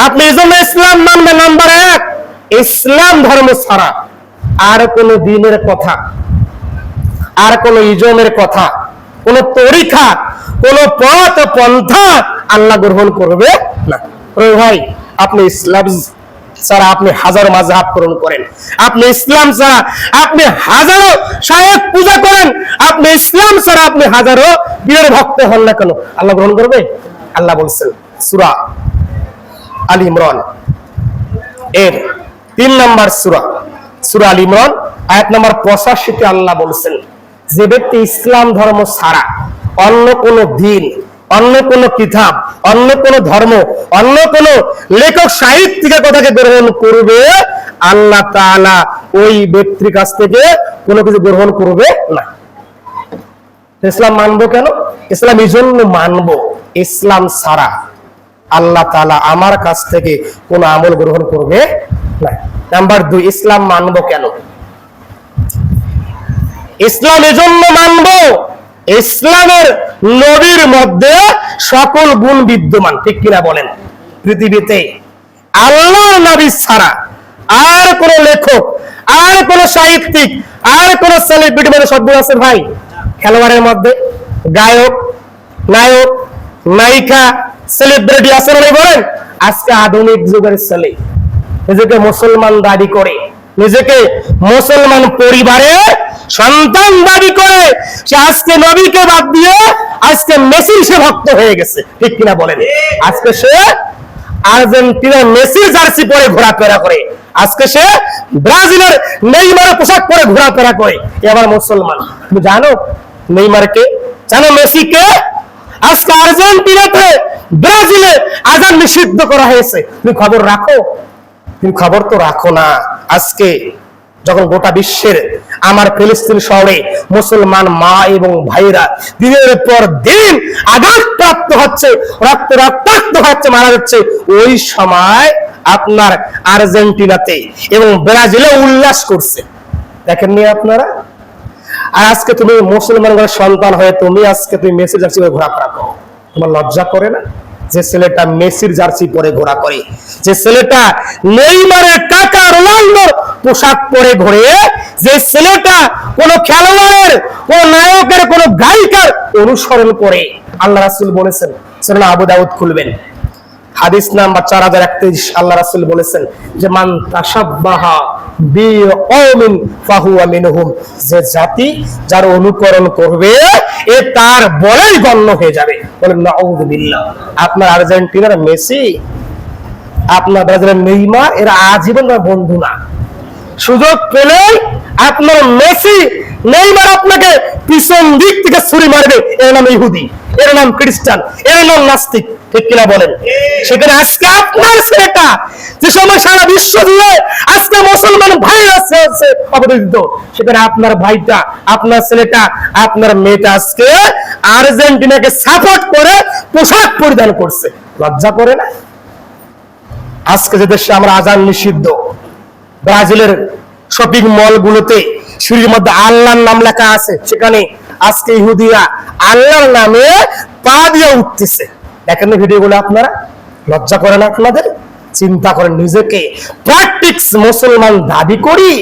আপনি এই জন্য ইসলাম মানবেন, নাম্বার 1, ইসলাম ধর্ম ছাড়া আর কোন দিনের কথা, আর কোন ইজমের কথা, কোন তরিকা, কোন পথ পন্থা আল্লাহ গ্রহণ করবে না। ভাই আপনি ইসলাম ছাড়া আপনি হাজারো মাযহাব গ্রহণ করেন, আপনি ইসলাম ছাড়া আপনি হাজারো শায়েখ পূজা করেন, আপনি ইসলাম ছাড়া আপনি হাজারো পীরের ভক্ত হন না কেন, আল্লাহ গ্রহণ করবে? আল্লাহ বলছেন সূরা আল ইমরান এর 3 নম্বর সূরা, সূরা আল ইমরান আয়াত নম্বর 85 তে আল্লাহ বলছেন যে ব্যক্তি ইসলাম ধর্ম ছাড়া অন্য কোন দিন, অন্য কোন কিতাব, অন্য কোন ধর্ম, অন্য কোন লেখক সাহিত্যিকের কথাকে গ্রহণ করবে, আল্লাহ তাআলা ওই ব্যক্তির কাছ থেকে কোনো কিছু গ্রহণ করবে না। ইসলাম মানবো কেন? ইসলাম এই জন্য মানবো, ইসলাম ছাড়া আল্লাহ তাআলা আমার কাছ থেকে কোন আমল গ্রহণ করবে না। নাম্বার 2, ইসলাম মানবো কেন? ইসলাম এজন্য মানবো, ইসলামের নবীর মধ্যে সকল গুণ বিদ্যমান, ঠিক কিনা বলেন? পৃথিবীতে আল্লাহর নবী ছাড়া আর কোন লেখক, আর কোন সাহিত্যিক, আর কোন সেলিব্রিটি মানে শব্দ আছে ভাই? খেলোয়াড়ের মধ্যে গায়ক, নায়ক, নায়িকা, সেলিব্রিটি আছে না? বলেন আজকে আধুনিক যুগের ছেলে নিজেকে মুসলমান দাবি করে, নিজেকে মুসলমান পরিবারের সন্তান দাবি করে সে আজকে নবীকে বাদ দিয়ে আজকে মেসির সে ভক্ত হয়ে গেছে, ঠিক কিনা বলেন? আজকে সে আর্জেন্টিনার মেসির জার্সি পরে ঘোরাফেরা করে, আজকে সে ব্রাজিলের নেইমারের পোশাক পরে ঘোরাফেরা করে। এ আবার মুসলমান? তুমি জানো নেইমারকে? জানো মেসিকে? আজকে আর্জেন্টিনাতে ব্রাজিলে আজান নিষিদ্ধ করা হয়েছে। তুমি খবর রাখো? তুমি খবর তো রাখো না। আজকে যখন গোটা বিশ্বের আমার ফিলিস্তিন শহরে মুসলমান মা এবং ভাইরা দিনের পর দিন আঘাতপ্রাপ্ত হচ্ছে, রক্তাক্ত হচ্ছে, মারা যাচ্ছে, ওই সময় আপনার আর্জেন্টিনাতে এবং ব্রাজিলে উল্লাস করছে, দেখেননি আপনারা? আর আজকে তুমি মুসলমানদের সন্তান হয়ে তুমি আজকে তুমি মেসির জার্সি পরে ঘোরাফেরা করো, তোমার লজ্জা করে না? যে ছেলেটা মেসির জার্সি পরে ঘোরা করে, যে ছেলেটা নেইমারের কাকা রোনাল্ডোর পোশাক পরে ঘোরে, যে ছেলেটা কোন খেলোয়াড়ের, কোন নায়কের, কোন গায়িকার অনুসরণ করে, আল্লাহ রাসূল বলেছেন, সুনান আবু দাউদ খুলবেন, হাদিস নাম্বার 4031, আল্লাহ রাসূল বলেছেন যে মান তাশাব্বাহা বিকওমিন ফাহুয়া মিনহুম, যে জাতি যার অনুকরণ করবে এ তার বলেই গণ্য হয়ে যাবে। বলেন নাউযুবিল্লাহ। আপনার আর্জেন্টিনার মেসি, আপনার ব্রাজিলের নেইমার, এরা আজীবন বন্ধু না। সুযোগ পেলে আপনার মেসি নেইমার আপনাকে পিছন দিক থেকে ছুরি মারবে, এর নাম ইহুদি, এর নাম খ্রিস্টান, এর নাম নাস্তিক, ঠিক কিনা বলেন? সেখানে আজকে আপনার ছেলেটা যে সময় সারা বিশ্ব জুড়ে আজকে মুসলমান ভাইরা আছে অবদলিত, সেখানে আপনার ভাইটা, আপনার ছেলেটা, আপনার মেয়েটা আজকে আর্জেন্টিনাকে সাপোর্ট করে পোশাক পরিধান করছে, লজ্জা করে না? আজকে যে দেশে আমরা আজান নিষিদ্ধ, ব্রাজিলের শপিং মল গুলোতে সিঁড়ির মধ্যে আল্লাহর নাম লেখা আছে, সেখানে আজকে ইহুদিরা আল্লাহর নামে পা দিয়ে উঠতেছে, দেখেন ভিডিওগুলো আপনারা? লজ্জা করে না আপনাদের? চিন্তা করেন, নিজেকে প্র্যাকটিক্স মুসলমান দাবি করি,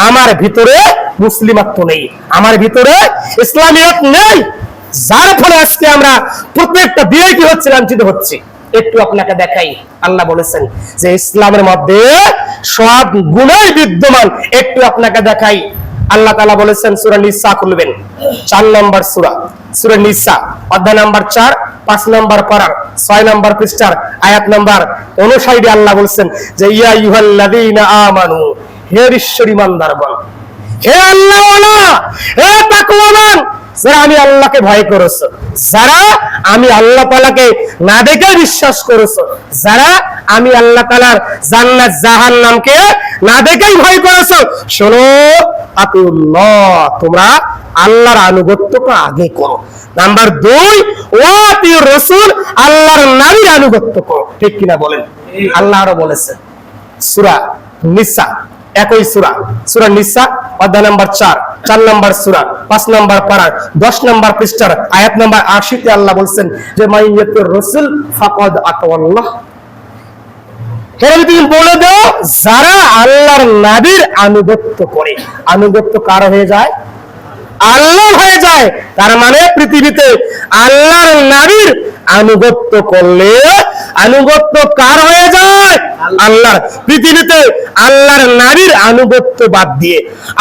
আমার ভিতরে মুসলিমাত্ব নেই, আমার ভিতরে ইসলামিয়ত নেই, যার ফলে আজকে আমরা প্রত্যেকটা দিয়ে কি হচ্ছে, লাঞ্ছিত হচ্ছে। একটু আপনাকে দেখাই, আল্লাহ বলেছেন যে ইসলামের মধ্যে সব গুণই বিদ্যমান, একটু আপনাকে দেখাই। আল্লাহ তাআলা বলেছেন, সূরা নিসা খুলবেন, 4 নম্বর সূরা, সূরা নিসা, অধ্যায় নাম্বার 4, 5 নম্বর পারা, 6 নম্বর পৃষ্ঠার আয়াত নাম্বার 59, আল্লাহ বলেছেন যে ইয়া আইয়ুহাল্লাযীনা আমানু, হে ঈশ্বর ঈমানদারগণ, হে আল্লাহওয়ালা, হে তাকওয়াবান, যারা আমি আল্লাহকে ভয় করেছো, যারা আমি আল্লাহ তাআলাকে না দেখে বিশ্বাস করেছো, যারা আমি আল্লাহ তাআলার জান্নাত জাহান্নামকে না দেখেই ভয় করেছো, শোনো, আতিউল্লাহ, তোমরা আল্লাহর আনুগত্যটা আগে করো। নাম্বার 2, ওয়া আতিউর রাসূল, আল্লাহর নবীর আনুগত্য করো, ঠিক কিনা বলেন? আল্লাহ আরো বলেছে সূরা নিসা, একই সূরা, সূরা নিসা, অধ্যায় নাম্বার 4 নম্বর সূরা, 5 নম্বর পারা, 10 নম্বর পৃষ্ঠার আয়াত নাম্বার 80 তে আল্লাহ বলেন যে মাইয়াতুর রাসূল ফাকাদ আতাওয়াল্লাহ, তুমি বলে দাও যারা আল্লাহর নবীর আনুগত্য করে, আনুগত্য কার হয়ে যায়? আল্লাহ হয়ে যায়। তার মানে পৃথিবীতে আল্লাহর নবীর আনুগত্য করলে আনুগত্য কার হয়ে যায়? আল্লাহর। পৃথিবীতে আল্লাহর নবীর আনুগত্য বাদ দিয়ে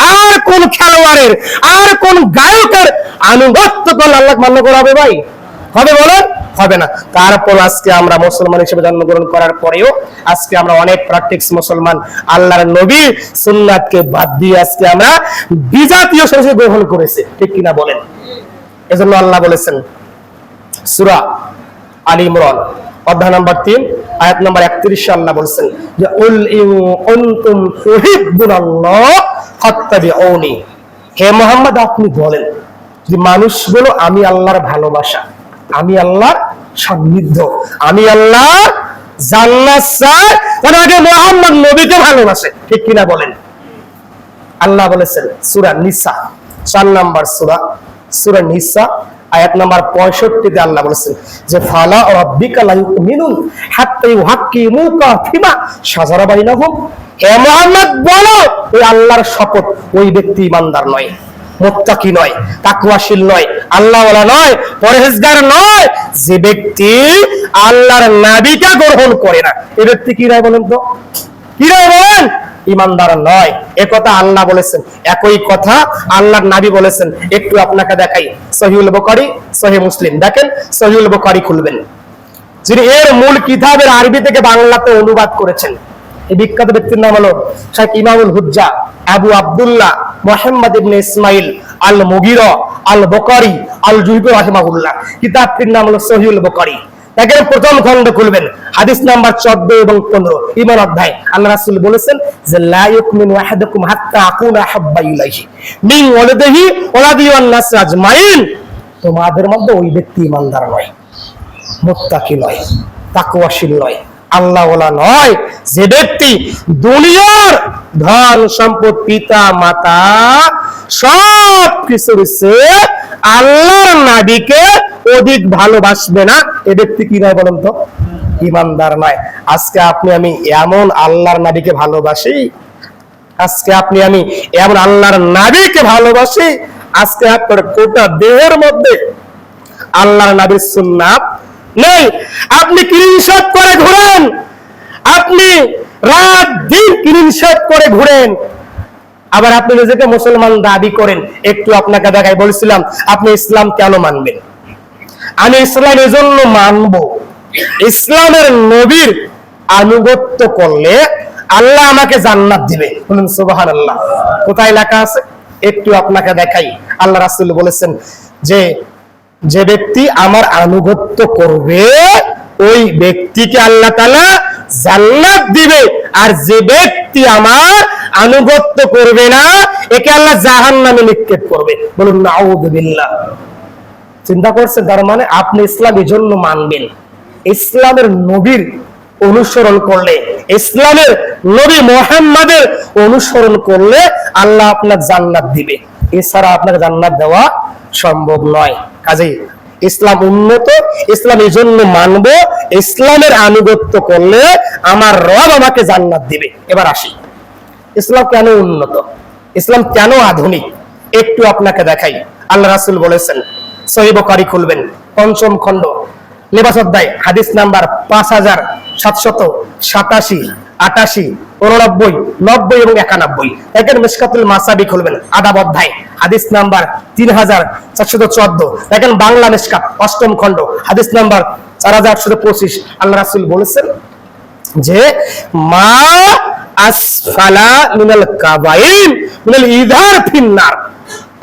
আর কোন খেলোয়াড়ের, আর কোন গায়কের আনুগত্য করলে আল্লাহ মান্য করা হবে? ভাই হবে? বলেন হবে না। তারপর আজকে আমরা মুসলমান হিসেবে জন্মগ্রহণ করার পরেও আজকে আমরা অনেক প্র্যাকটিক্স মুসলমান আল্লাহর নবীর সুন্নাতকে বাদ দিয়ে আজকে আমরা বিজাতীয় সংস্কৃতি গ্রহণ করেছি, ঠিক কিনা বলেন? এজন্য আল্লাহ বলেছেন সূরা আলী ইমরান, অধ্যায় নাম্বার 3 আয়াত নাম্বার 31 আল্লাহ বলেছেন যে উল ইন কুনতুম তুহিব্বুনাল্লাহ ফাত্তাবিউনি, হে মুহাম্মদ আপনি বলেন যে মানুষগুলো আমি আল্লাহর ভালোবাসা, আমি আল্লাহর সান্নিধ্য, আমি আল্লাহ জান্নাত চাই, তারা আগে মুহাম্মদ নবীকে ভালোবাসে, ঠিক কিনা বলেন? আল্লাহ বলেছেন সূরা নিসা 4 নম্বর সূরা, সূরা নিসা আয়াত নাম্বার 65 তে আল্লাহ বলেছেন যে ফালা রাব্বিকা লা ইউমিনুন হাত্তা ইউহাক্কিমুকা ফিমা শাজারা বাইনাহুম, হে মুহাম্মদ বলো ওই আল্লাহর শপথ, ওই ব্যক্তি ঈমানদার নয়, মুত্তাকি নয়, তাকওয়াশীল নয়, আল্লাহওয়ালা নয়, পরহেজগার নয়, যে ব্যক্তি আল্লাহর নবীকে গ্রহণ করে না। এই ব্যক্তি কি রায় বলেন তো? কি রায় বলেন? ইমানদার নয়। একথা আল্লাহ বলেছেন, একই কথা আল্লাহর নবী বলেছেন। একটু আপনাকে দেখাই সহিহুল বুখারী, সহিহ মুসলিম। দেখেন সহিহুল বুখারী খুলবেন, যিনি এর মূল কিতাবের আরবি থেকে বাংলাতে অনুবাদ করেছেন। এই বিখ্যাত ব্যক্তির নাম হলো শাইখ ইমামুল হুজ্জা আবু আব্দুল্লাহ মুহাম্মদ ইবনে ইসমাইল আল মুগীরা আল বুখারী আল জুহরি রাহিমাহুল্লাহ। কিতাবটির নাম হলো সহিহুল বুখারী। দেখেন প্রথম খণ্ড খুলবেন, হাদিস নাম্বার 14 এবং 15, ঈমান অধ্যায়। আল্লাহ রাসূল বলেছেন যে লা ইউমিনু আহাদুকুম হাত্তা আকুনা হাব্বা ইলাইহি মিন ওয়ালাদিহি ওয়ালাদিহি ওয়ান নাস আজমাইন। তোমাদের মধ্যে ওই ব্যক্তি ঈমানদার নয়, মুত্তাকি নয়, তাকওয়াশীল নয়, আল্লাহওয়ালা নয়, যে ব্যক্তি দুনিয়ার ধন সম্পদ, পিতা মাতা সব কিছুর চেয়ে আল্লাহর নবীকে অধিক ভালোবাসবে না। এ ব্যক্তি কি নয় বলুন তো? ঈমানদার নয়। আজকে আপনি আমি এমন আল্লাহর নবীকে ভালোবাসি, আজকে আপনি আমি এমন আল্লাহর নবীকে ভালোবাসি, আজকে আপনার গোটা দেহের মধ্যে আল্লাহর নবীর সুন্নাত নেই। আপনি স্ক্রিনশট করে ঘুরেন, আপনি রাত দিন স্ক্রিনশট করে ঘুরেন, আবার আপনি নিজেকে মুসলমান দাবি করেন। একটু আপনাকে দেখাই, বলছিলাম আপনি ইসলাম কেন মানবেন? আমি ইসলাম এজন্য মানব, ইসলামের নবীর আনুগত্য করলে আল্লাহ আমাকে জান্নাত দিবে। বলুন সুবহানাল্লাহ। কোথায় লেখা আছে? একটু আপনাকে দেখাই। আল্লাহ রাসূল বলেছেন যে যে ব্যক্তি আমার আনুগত্য করবে ওই ব্যক্তিকে আল্লাহ তাআলা জান্নাত দিবে, আর যে ব্যক্তি আমার আনুগত্য করবে না একে আল্লাহ জাহান্নামে নিক্ষেপ করবে। বলুন নাউযুবিল্লাহ। চিন্তা করছেন? তার মানে আপনি ইসলাম এজন্য মানবেন, ইসলামের নবীর অনুসরণ করলে, ইসলামের নবী মুহাম্মাদের অনুসরণ করলে আল্লাহ আপনাকে জান্নাত দিবে, এছাড়া আপনাকে জান্নাত দেওয়া সম্ভব নয়। কাজেই ইসলাম উন্নত, ইসলাম এই জন্য মানবো, ইসলামের আনুগত্য করলে আমার রব আমাকে জান্নাত দিবে। এবার আসি, ইসলাম কেন উন্নত, ইসলাম কেন আধুনিক, একটু আপনাকে দেখাই। আল্লাহ রাসূল বলেছেন, সহিহ বুখারী খুলবেন, 5ম খণ্ড, লিবাস অধ্যায়, হাদিস নাম্বার 5787, 88, 89, 90 এবং 91। দেখেন মিশকাতুল মাসাবি খুলবেন, আদাব অধ্যায়, হাদিস নাম্বার 3414। দেখেন বাংলা মিশকাত 8ম খণ্ড, হাদিস নাম্বার 4825। আল্লাহ রাসূল বলেছেন যে মা আসফালা মিনাল কাবাইন মিনাল ইযার ফিন্নার,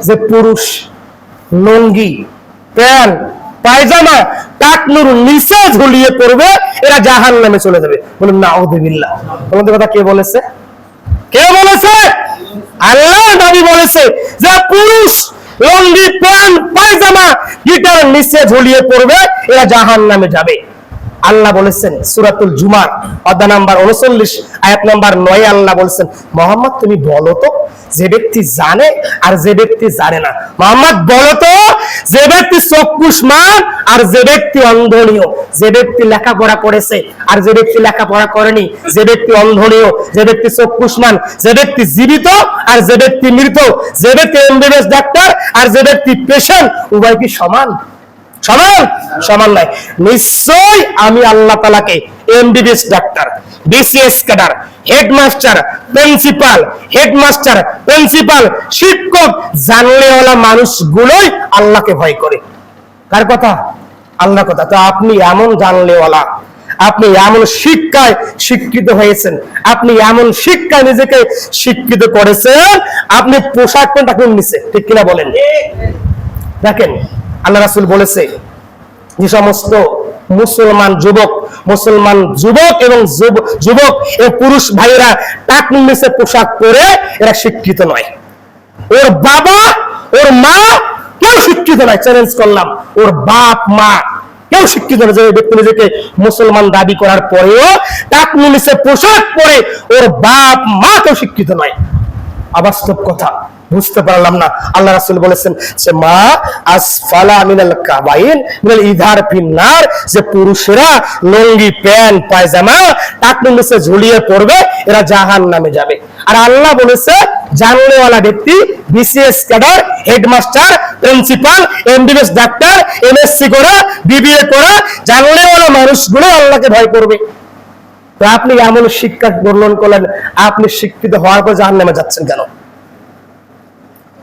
যে পুরুষ লুঙ্গি, প্যান্ট, পায়জামা টাকনুর নিচে ঝুলিয়ে পড়বে এরা জাহান্নামে চলে যাবে। বলুন নাউযুবিল্লাহ। তোমাদের কথা কে বলেছে? কে বলেছে? আল্লাহ নবী বলেছে যে পুরুষ লুঙ্গি, প্যান্ট, পায়জামা গিটার নিচে ঝুলিয়ে পড়বে এরা জাহান্নামে যাবে। আল্লাহ বলেছেন সূরাতুল জুমার অধ্যায় নাম্বার 39 আয়াত নাম্বার 9, আল্লাহ বলেছেন মুহাম্মদ তুমি বলো তো যে ব্যক্তি জানে আর যে ব্যক্তি জানে না, মুহাম্মদ বলো তো যে ব্যক্তি চক্ষুষ্মান আর যে ব্যক্তি অন্ধনীয়, যে ব্যক্তি লেখাপড়া করেছে আর যে ব্যক্তি লেখাপড়া করেনি, যে ব্যক্তি অন্ধনীয়, যে ব্যক্তি চক্ষুষ্মান, যে ব্যক্তি জীবিত আর যে ব্যক্তি মৃত, যে ব্যক্তি এমবিবিএস ডাক্তার আর যে ব্যক্তি পেশেন্ট, উভয় কি সমান? সমান? সমান নয়। নিশ্চয় আমি আল্লাহ তাআলাকে এমবিবিএস ডাক্তার, BCS cadre, headmaster, principal, headmaster, principal, শিক্ষক জানলেওয়ালা মানুষগুলোই আল্লাহকে ভয় করে। কার কথা? আল্লাহর কথা। তো আপনি এমন জানলেওয়ালা, আপনি এমন শিক্ষায় শিক্ষিত হয়েছেন, আপনি এমন শিক্ষায় নিজেকে শিক্ষিত করেছেন, আপনি পোশাক কোনটা কোন নিছে, ঠিক কিনা বলেন? দেখেন আল্লাহ রাসূল বলেছে যে সমস্ত মুসলমান যুবক এবং যুবক এবং পুরুষ ভাইরা টাকনুর নিচে পোশাক পরে এরা শিক্ষিত নয়। ওর বাবা, ওর মা কেউ শিক্ষিত নয়, চ্যালেঞ্জ করলাম, ওর বাপ মা কেউ শিক্ষিত নয়। যে ব্যক্তি নিজেকে মুসলমান দাবি করার পরেও টাকনুর নিচে পোশাক পরে ওর বাপ মা কেউ শিক্ষিত নয়। অবাস্তব কথা, বুঝতে পারলাম না। আল্লাহ রাসূল বলেছেন যে মা আসফালা মিনাল কাবাইন মিনাল ইযার ফিন্নার, যে পুরুষেরা লুঙ্গি, প্যান্ট, পায়জামা টাকনুর নিচে ঝুলিয়ে পড়বে এরা জাহান্নামে যাবে। আর আল্লাহ বলেছে জানলেওয়ালা ব্যক্তি, BCS cadre, headmaster, principal, MBBS doctor, MSc করা, বিবিএ করা জানলেওয়ালা মানুষগুলো আল্লাহকে ভয় করবে। তো তো আপনি এমন শিক্ষা গ্রহণ করলেন, আপনি শিক্ষিত হওয়ার পর জাহান্নামে যাচ্ছেন কেন?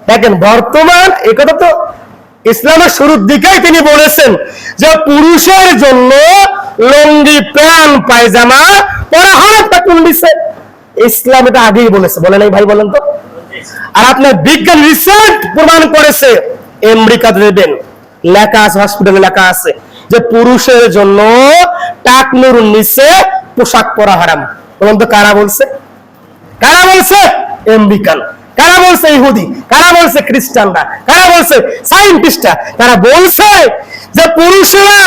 দেখেন বর্তমান একথা তো ইসলামের শুরুর দিকেই তিনি বলেছেন যে পুরুষের জন্য লুঙ্গি প্যান্ট পায়জামা পরা হারাম কোন দিছে? ইসলাম এটা আগেই বলেছে, বলে নাই ভাই? বলেন তো। আর আপনার বিজ্ঞান রিসার্চ প্রমাণ করেছে, আমেরিকাতে দেবেন লেখা আছে, হসপিটালে লেখা আছে যে পুরুষের জন্য টাকনুর নিচে পোশাক পরা হারাম। বলুন তো কারা বলছে? কারা বলছে? আমেরিকান। কারা বলছে? ইহুদি। কারা বলছে? খ্রিস্টানরা। কারা বলছে? সায়েন্টিস্টরা। তারা বলছে যে পুরুষরা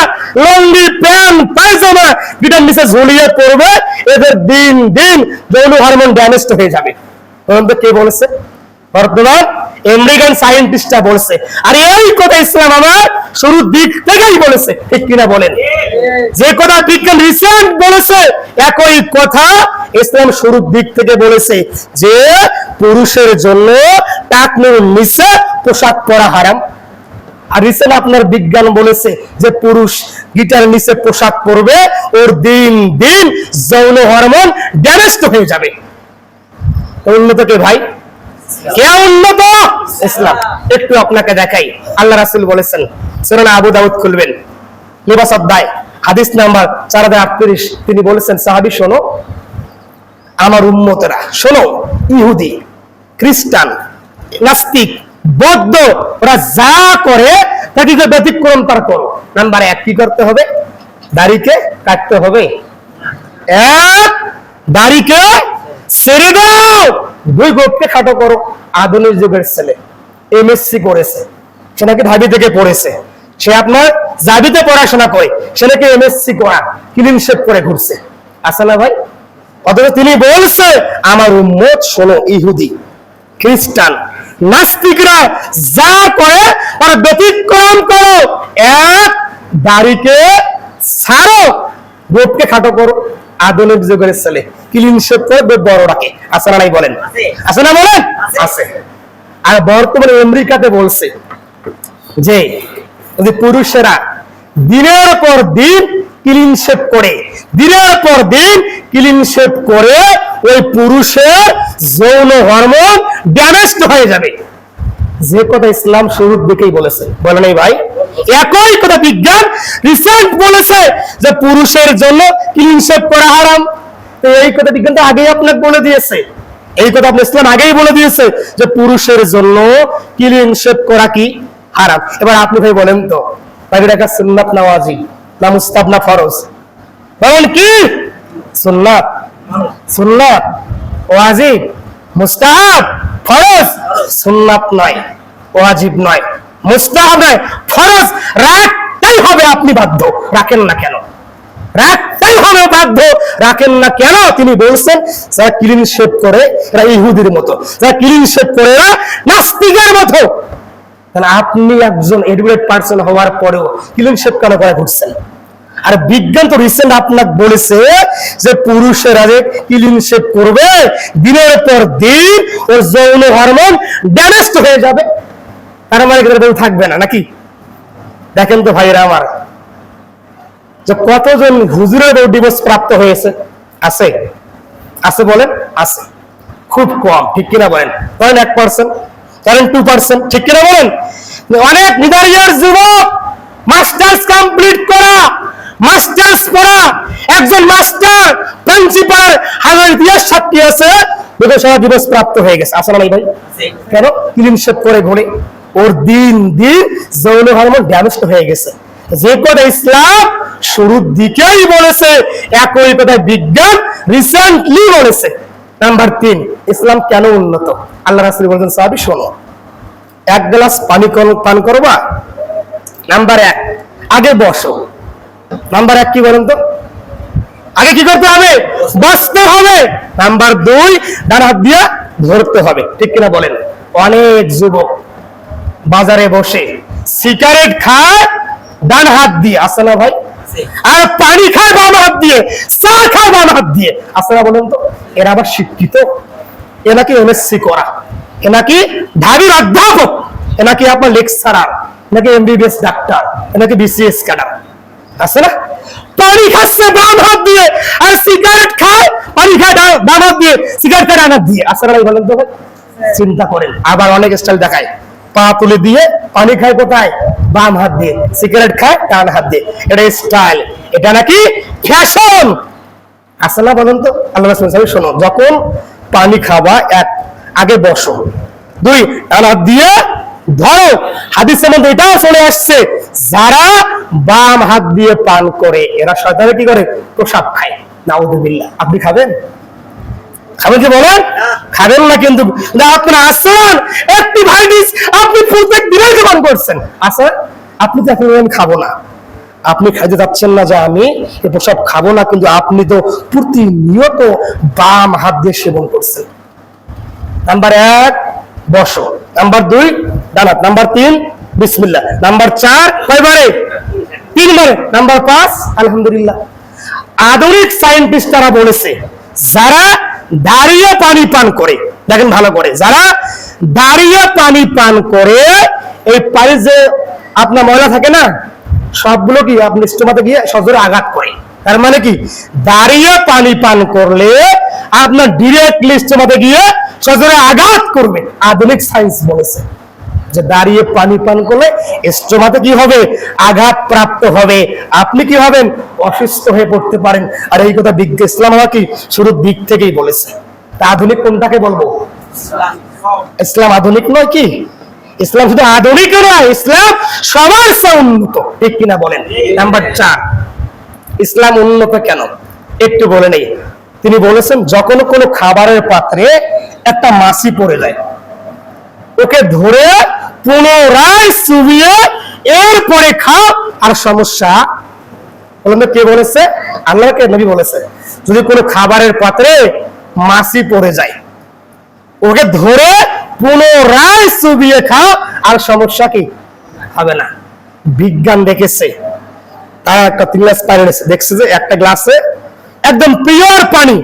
লুঙ্গি প্যান্ট পায়জামা যেটার নিচে ঝুলিয়ে পড়বে, এদের দিন দিন যৌন হরমোন ড্যামেজ হয়ে যাবে। বলুন তো কে বলেছে? বর্তমান আমেরিকান সায়েন্টিস্টরা বলছে। আর এই কথা ইসলাম আমার শুরুর দিক থেকেই বলেছে, ঠিক কিনা বলেন? যে কথা বিজ্ঞান রিসার্চ বলেছে, একই কথা ইসলাম শুরুর দিক থেকে বলেছে যে পুরুষের জন্য টাকনুর নিচে পোশাক পরা হারাম। আর রিসেন্ট আপনার বিজ্ঞান বলেছে যে পুরুষ গিটার নিচে পোশাক পরবে, ওর দিন দিন যৌন হরমোন ড্যামেজ হয়ে যাবে। উন্নত কে ভাই? কে উন্নত? ইসলাম। একটু আপনাকে দেখাই, আল্লাহ রাসূল বলেছেন, সূরা আবু দাউদ খুলবেন, লিবাস অধ্যায়, হাদিস নাম্বার 4038, তিনি বলেছেন, সাহাবী শোনো, আমার উম্মতেরা শোনো, ইহুদি, খ্রিস্টান, নাস্তিক, বৌদ্ধ, ওরা যা করে তাকে ব্যতিক্রম তার করো। নাম্বার 1 কি করতে হবে? দাড়িকে কাটতে হবে। দাড়িকে ছেড়ে দাও। 2 গোপকে খাটো করো। আধুনিক যুগের ছেলে এমএসসি করেছে, সে নাকি ঢাবি থেকে পড়েছে, সে আপনার জাবিতে পড়াশোনা করে, সে নাকি এমএসসি করা ক্লিন শেভ করে ঘুরছে, আছে না ভাই? অথচ তিনি বলছে আমার উম্মত শোনো, ইহুদি, খ্রিস্টান, নাস্তিকরা যা করে তার ব্যতিক্রম করো। দাড়িকে ছাড়ো, গোপকে খাটো করো। আধুনিক যুগের ছেলে ক্লিন শেভ করে বড় রাখে, আছে না নাই বলেন? আছে না বলেন? আছে। আর বর্তমানে আমেরিকাতে বলছে যে পুরুষেরা দিনের পর দিন ক্লিন শেভ করে, দিনের পর দিন ক্লিন শেভ করে ওই পুরুষের যৌন হরমোন ড্যামেজ হয়ে যাবে। যে কথা ইসলাম শুরুর দিকেই বলেছে, বলে নাই ভাই? একই কথা বিজ্ঞান রিসেন্ট বলেছে যে পুরুষের জন্য ক্লিন শেভ করা হারাম। তো এই কথা বিজ্ঞান তো আগেই আপনাকে বলে দিয়েছে, এই কথা আপনি ইসলাম আগেই বলে দিয়েছে যে পুরুষের জন্য ক্লিন শেভ করা কি হারাম। এবার আপনি ভাই বলেন তো, ভাই এটা সুন্নাত না ওয়াজিব না মুস্তাহাব না ফরজ? বলেন কি? সুন্নাত। সুন্নাত, ওয়াজিব, মুস্তাহাব, ফরজ। সুন্নাত নয়, ওয়াজিব নয়, মুস্তাহাব নয়, ফরজ। রাখতেই হবে, আপনি বাধ্য। রাখেন না কেন? রাখতেই হবে, বাধ্য। রাখেন না কেন? তিনি বলছেন যারা ক্লিন শেভ করে এরা ইহুদির মতো, যারা ক্লিন শেভ করে এরা নাস্তিকের মতো। তাহলে আপনি একজন এডুকেটেড পারসন হওয়ার পরেও ক্লিন শেভ কেন করে ঘুরছেন? আর বিজ্ঞান তো রিসেন্ট আপনাকে বলেছে যে পুরুষেরা যে ক্লিন শেভ করবে, দিনের পর দিন ওর যৌন হরমোন ড্যামেজ হয়ে যাবে, তার মানে কেউ থাকবে না নাকি? দেখেন তো ভাইরা আমার, যে কতজন হুজুরের ডিভোর্স প্রাপ্ত হয়েছে? আছে? আছে বলেন? আছে, খুব কম, ঠিক কিনা বলেন? ধরেন 1%, ধরেন 2%, ঠিক কিনা বলেন? অনেক নিদারিয়ার যুবক মাস্টার্স কমপ্লিট করা, মাস্টার্স পড়া, একজন মাস্টার প্রিন্সিপাল হাজার ইতিহাস সাক্ষী আছে, সবাই ডিভোর্স প্রাপ্ত হয়ে গেছে, আসলে নাই ভাই? কেন? ক্লিন শেভ করে ঘুরে, ওর দিন দিন যৌন হরমোন ড্যামেজ হয়ে গেছে। যে কথা ইসলাম শুরুর দিকেই বলেছে, একই কথা বিজ্ঞান রিসেন্টলি বলেছে। নাম্বার 3, ইসলাম কেন উন্নত? আল্লাহ রাসূল বলেছেন, সাহাবী শোনো, 1 গ্লাস পানি পান করবা, নাম্বার 1 আগে বসো। নাম্বার 1 কি বলেন তো? আগে কি করতে হবে? বসতে হবে। নাম্বার 2 ডান হাত দিয়ে ধরতে হবে, ঠিক কিনা বলেন? অনেক যুবক বাজারে বসে সিগারেট খায় ডান হাত দিয়ে, আছে না ভাই? আর পানি খায় বাম হাত দিয়ে, চা খায় বাম হাত দিয়ে, আছে না বলেন তো? এরা আবার শিক্ষিত, এ নাকি এমএসসি করা, এ নাকি ঢাবির অধ্যাপক, এ নাকি আপনার লেকচারার, নাকি এমবিবিএস ডাক্তার, এ নাকি বিসিএস ক্যাডার, আছে না? তো পানি খাচ্ছে বাম হাত দিয়ে, আর সিগারেট খায় পানি খায় বাম হাত দিয়ে, সিগারেট খায় ডান হাত দিয়ে। আসলে বলেন তো, চিন্তা করেন। আবার অনেক স্টাইল দেখায়, পা তুলে দিয়ে পানি খায় কোথায়? বাম হাত দিয়ে, সিগারেট খায় ডান হাত দিয়ে। এটা স্টাইল, এটা নাকি ফ্যাশন। আসলে বলেন তো, আল্লাহ রাসূল শোনো, যখন পানি খাবা এক আগে বসো, দুই ডান হাত দিয়ে ধরো। হাদিসের মধ্যে এটাও চলে আসছে, যারা বাম হাত দিয়ে পান করে এরা শয়তানে কি করে? প্রসাব খায়। নাউযুবিল্লাহ। আপনি খাবেন? খাবেন কি বলেন? খাবেন না কিন্তু আপনার আসেন একটি ভাইডিস আপনি প্রত্যেক দিনই গ্রহণ করছেন। আসেন আপনি তো এখন আমি খাবো না, আপনি খাইতে যাচ্ছেন না যে আমি এই প্রসাব খাবো না, কিন্তু আপনি তো প্রতিনিয়ত বাম হাত দিয়ে সেবন করছেন। নাম্বার 1 বসো, নাম্বার 2 ডান হাত, নাম্বার 3 বিসমিল্লাহ, নাম্বার 4 কয়বারে? 3 বারে, নাম্বার 5 আলহামদুলিল্লাহ। আধুনিক সায়েন্টিস্টরা বলেছে যারা দাঁড়িয়ে পানি পান করে, দেখেন ভালো করে, যারা দাঁড়িয়ে পানি পান করে এই পানি যে আপনার ময়লা থাকে না সবগুলো কি আপনি স্টোমাতে গিয়ে সজোরে আঘাত করে। তার মানে কি দাঁড়িয়ে পানি পান করলে আপনার ডিরেক্টলি স্টোমাতে গিয়ে সজোরে আঘাত করবে। আধুনিক সায়েন্স বলেছে যে দাঁড়িয়ে পানি পান করলে স্টোমাতে কি হবে? আঘাত প্রাপ্ত হবে, আপনি কি হবেন? অসুস্থ হয়ে পড়তে পারেন। আর এই কথা বিজ্ঞান ইসলাম কি শুরুর দিক থেকেই বলেছে। তা আধুনিক কোনটাকে বলবো? ইসলাম আধুনিক নয় কি? ইসলাম শুধু আধুনিক নয়, ইসলাম সবার চেয়ে উন্নত, ঠিক কিনা বলেন? নাম্বার 4 ইসলাম উন্নত কেন একটু বলে নেই। তিনি বলেছেন যখন কোনো খাবারের পাত্রে একটা মাছি পড়ে যায়, ওকে ধরে পুনরায় চুবিয়ে এরপরে খাও, আর সমস্যা বলেন তো কে বলেছে? আল্লাহকে নবী বলেছে যদি কোনো খাবারের পাত্রে মাছি পড়ে যায় ওকে ধরে পুনরায় চুবিয়ে খাও, আর সমস্যা কি হবে না। বিজ্ঞান দেখেছে, তারা একটা গ্লাস পানি দেখছে যে একটা গ্লাসে একদম পিওর পানি,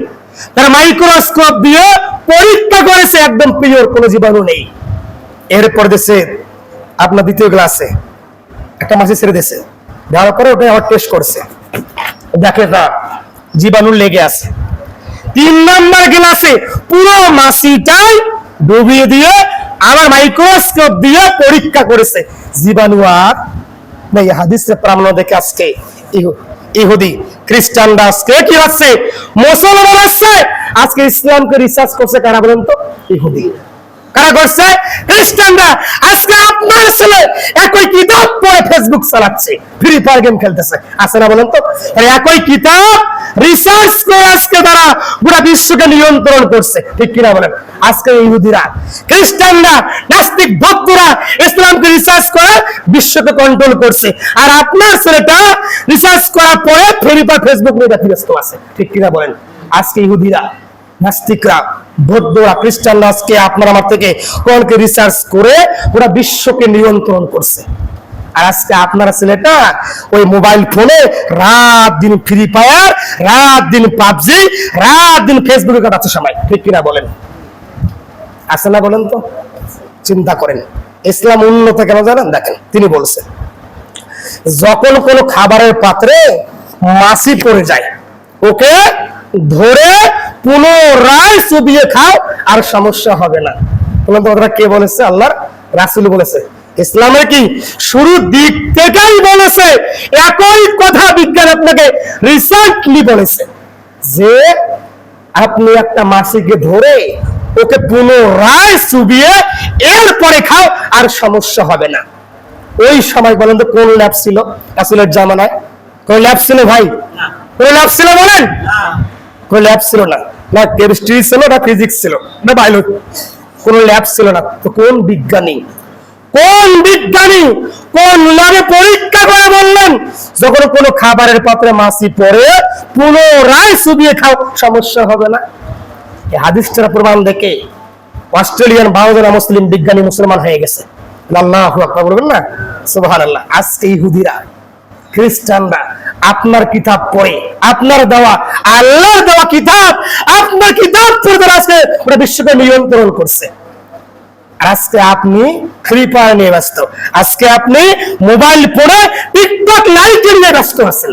তারা মাইক্রোস্কোপ দিয়ে পরীক্ষা করেছে একদম পিওর, কোনো জীবাণু নেই। এরপর দেশে আপনার দ্বিতীয় গ্লাসে একটা মাছি ছেড়ে দিয়েছে, দেওয়ার পরে ওটা আবার টেস্ট করছে, দেখে তা জীবাণু লেগে আছে। 3 নাম্বার গ্লাসে পুরো মাছিটাই ডুবিয়ে দিয়ে আবার মাইক্রোস্কোপ দিয়ে পরীক্ষা করেছে, জীবাণু আর নেই। হাদিসে প্রামাণ্য দেখে আজকে ইহুদি খ্রিস্টানরা আজকে কি হচ্ছে? মুসলমান হচ্ছে। আজকে ইসলামকে রিসার্চ করছে কারা বলেন তো? ইহুদি। কারা করছে? খ্রিস্টানরা। আজকে আপনার ছেলে একই কিতাব পড়ে ফেসবুক চালাচ্ছে, ফ্রি ফায়ার গেম খেলতেছে, আছে না বলেন তো? একই কিতাব রিসার্চ করে আজকে তারা পুরো বিশ্বকে নিয়ন্ত্রণ করছে, ঠিক কিনা বলেন? আজকে ইহুদিরা খ্রিস্টানরা নাস্তিক ভক্তরা ইসলামকে রিসার্চ করে বিশ্বকে কন্ট্রোল করছে, আর আপনার ছেলেটা রিসার্চ করার পরে ফ্রি ফায়ার ফেসবুক নিয়ে ব্যস্ত আছে, ঠিক কিনা বলেন? আজকে ইহুদিরা নাস্তিকরা বৌদ্ধরা খ্রিস্টানরা আজকে আপনার আমার থেকে কোরআনকে রিসার্চ করে পুরো বিশ্বকে নিয়ন্ত্রণ করছে। আর আজকে আপনারা ছেলেটা ওই মোবাইল ফোনে রাত দিন ফ্রি ফায়ার, রাত দিন পাবজি, রাত দিন ফেসবুকে কাটাচ্ছে সময়, ঠিক কিনা বলেন? আছে না বলেন তো? চিন্তা করেন ইসলাম উন্নত কেন জানেন? দেখেন তিনি বলছেন যখন কোনো খাবারের পাত্রে মাছি পড়ে যায় ওকে ধরে পুনরায় চুবিয়ে খাও, আর সমস্যা হবে না। বলেন তো কথাটা কে বলেছে? আল্লাহর রাসূল বলেছে। ইসলামে কি শুরুর দিক থেকেই বলেছে, একই কথা বিজ্ঞান আপনাকে রিসেন্টলি বলেছে যে আপনি একটা মাছিকে ধরে ওকে পুনরায় চুবিয়ে এরপরে খাও, আর সমস্যা হবে না। ওই সময় বলেন তো কোন ল্যাব ছিল রাসূলের জামানায়? কোন ল্যাব ছিল ভাই? কোন ল্যাব ছিল বলেন? কোন ল্যাব ছিল না, না কেমিস্ট্রি ছিল, না ফিজিক্স ছিল, না বায়োলজি, কোন ল্যাব ছিল না। তো কোন বিজ্ঞানী কোন ল্যাবে পরীক্ষা করে বললেন যখন কোনো খাবারের পাত্রে মাছি পড়ে পুনরায় চুবিয়ে খাও, সমস্যা হবে না? এই হাদিসটার প্রমাণ দেখে অস্ট্রেলিয়ান 12 জন মুসলিম বিজ্ঞানী মুসলমান হয়ে গেছে। আল্লাহু আকবার বলবেন না? সুবহানাল্লাহ। আজকে ইহুদিরা খ্রিস্টানরা আপনার কিতাব পড়ে, আপনার দেওয়া আল্লাহর দেওয়া কিতাব, আপনার কিতাব পড়ে তারা আজকে পুরো বিশ্বকে নিয়ন্ত্রণ করছে। আজকে আপনি ফ্রি ফায়ার নিয়ে ব্যস্ত, আজকে আপনি মোবাইল ফোনে টিকটক লাইভ নিয়ে ব্যস্ত আছেন।